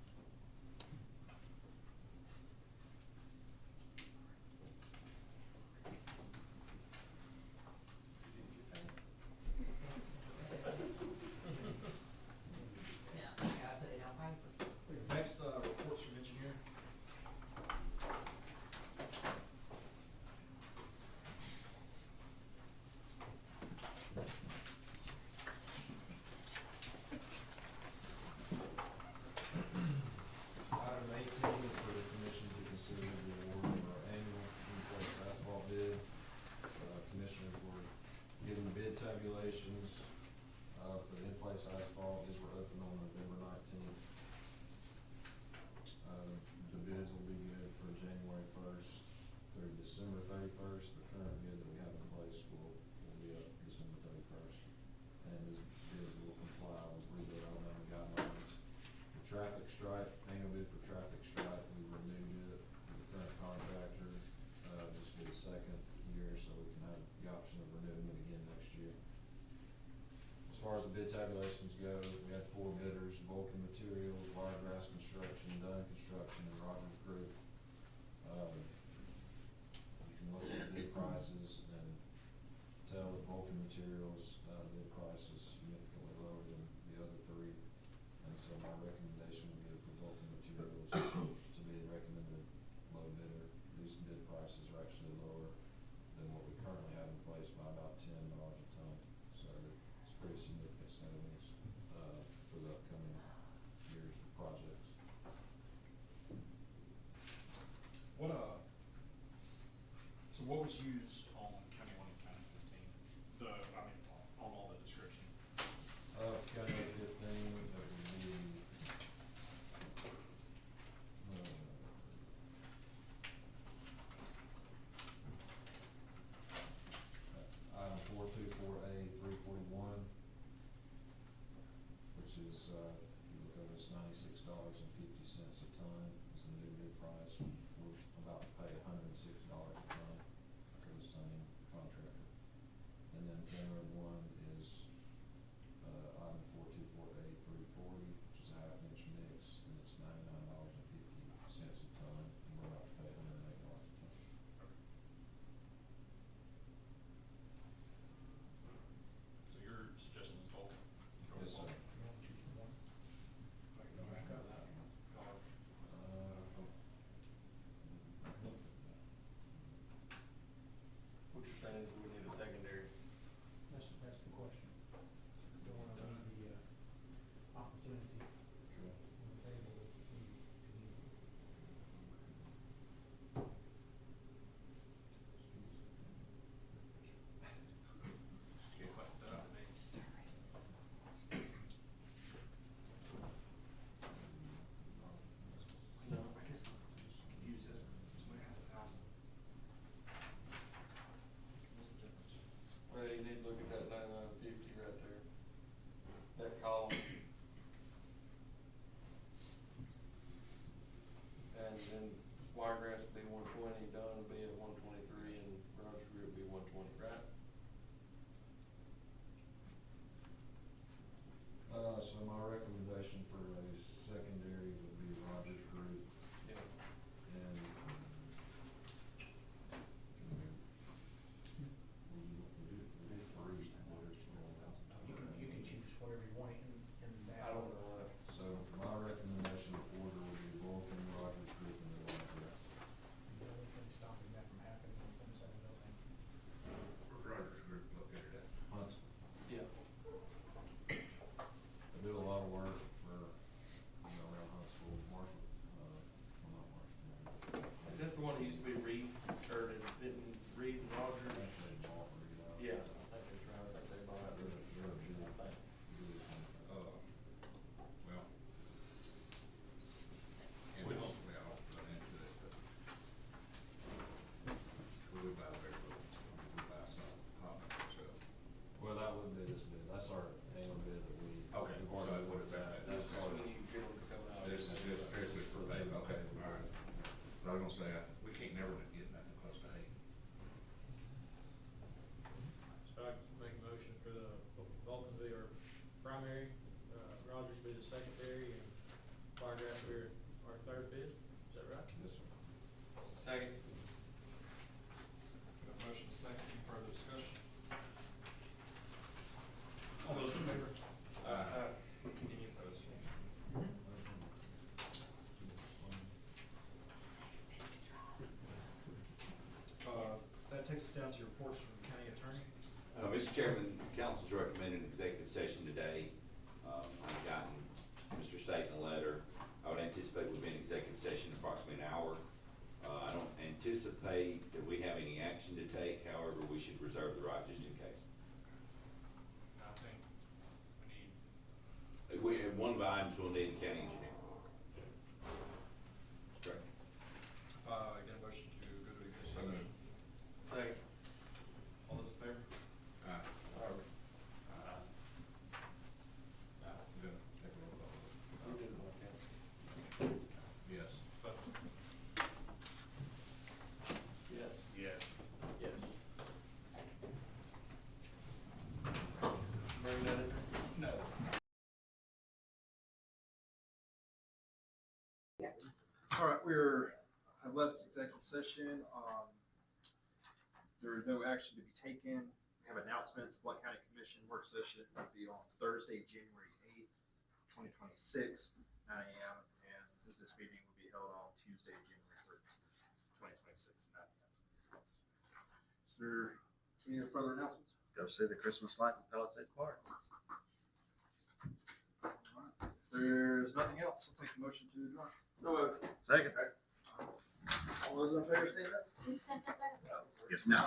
Yeah, I gotta put it on paper. Next, reports from engineer. Item 18 is for the commission to consider the award of our annual in-place asphalt bid. Commissioners were given bid tabulations, for the in-place asphalt. These were opened on November 19th. The bids will be good for January 1st through December 31st. The current bid that we have in place will be up December 31st. And these bids will comply with Rebuild Alabama guidelines. The traffic stripe, annual bid for traffic stripe, we renewed it with the current contractor. This will be the second year, so we can have the option of renewing it again next year. As far as the bid tabulations go, we had 4 bidders: Vulcan Materials, Wiregrass Construction, Dunn Construction, and Rogers Group. You can look at the bid it's, if you look over, it's $96.50 a ton, it's the new bid price. We're about to pay $106 a ton for the same contractor. And then January 1 is, item 4248-340, which is a half-inch mix, and it's $99.50 a ton, and we're about to pay $108 a ton. So your suggestion is both? Yes, sir. What you're saying is we need a secondary. That's the question. Don't wanna leave the, opportunity on the table if we need it. It's like that, I think. No, I guess I'm confused as somebody has 1,000. What's the difference? Well, you need to look at that 99.50 right there. That column. And then Wiregrass would be 120, Dunn would be at 123, and Rogers Group would be 120, right? So my recommendation for a secondary would be Rogers Group, Yeah. and we do three bidders to go on. You can choose whatever you want in that. I don't know. So my recommendation of order would be Vulcan, Rogers Group, and the Wiregrass. The only thing stopping that from happening is when seven building. Where's Rogers Group located at? Huntsville. Yeah. I do a lot of work for, around Huntsville, Marshall, well, not Marshall. Is that the one that used to be Reed, or didn't Reed and Rogers? Actually, Walker, Yeah, I think that's right, I think they bought it. They're a big, I think. big, Well. And hopefully I don't run into it, but. We buy very little, we buy some hot mix ourselves. well, that wouldn't be this bid, that's our annual bid that we. Okay, we've so already that would looked have at. been, this That's is our- when you get them to come out. This is just strictly for pay, okay, all right. I was gonna say, we can't never get nothing close to hay. So I can make a motion for the Vulcan be our primary, Rogers be the secondary, and Wiregrass be our third bid, is that right? Yes, sir. Second. Got a motion second, any further discussion? All those in favor? Any opposed? That takes us down to reports from the county attorney. Mr. Chairman, council's recommending an executive session today. I've gotten Mr. Staten a letter. I would anticipate we'll be in executive session in approximately an hour. I don't anticipate that we have any action to take, however, we should reserve the right just in case. I think we need, One of the items we'll need the county engineer. Correct. get a motion to go to executive session. Second. All those in favor? Good. Take a roll call. You did it like that. Yes. But Yes. yes. Yes. Bring that in? No. All right, I've left executive session. There is no action to be taken. We have announcements. Blount County Commission work session will be on Thursday, January 8th, 2026, 9 a.m. And business meeting will be held on Tuesday, January 13th, 2026, 9 a.m. Is there any further announcements? Go see the Christmas lights at Palisades Park. If there's nothing else, I'll take the motion to adjourn. Second. All those in favor say that? You sent that back? Yes, no.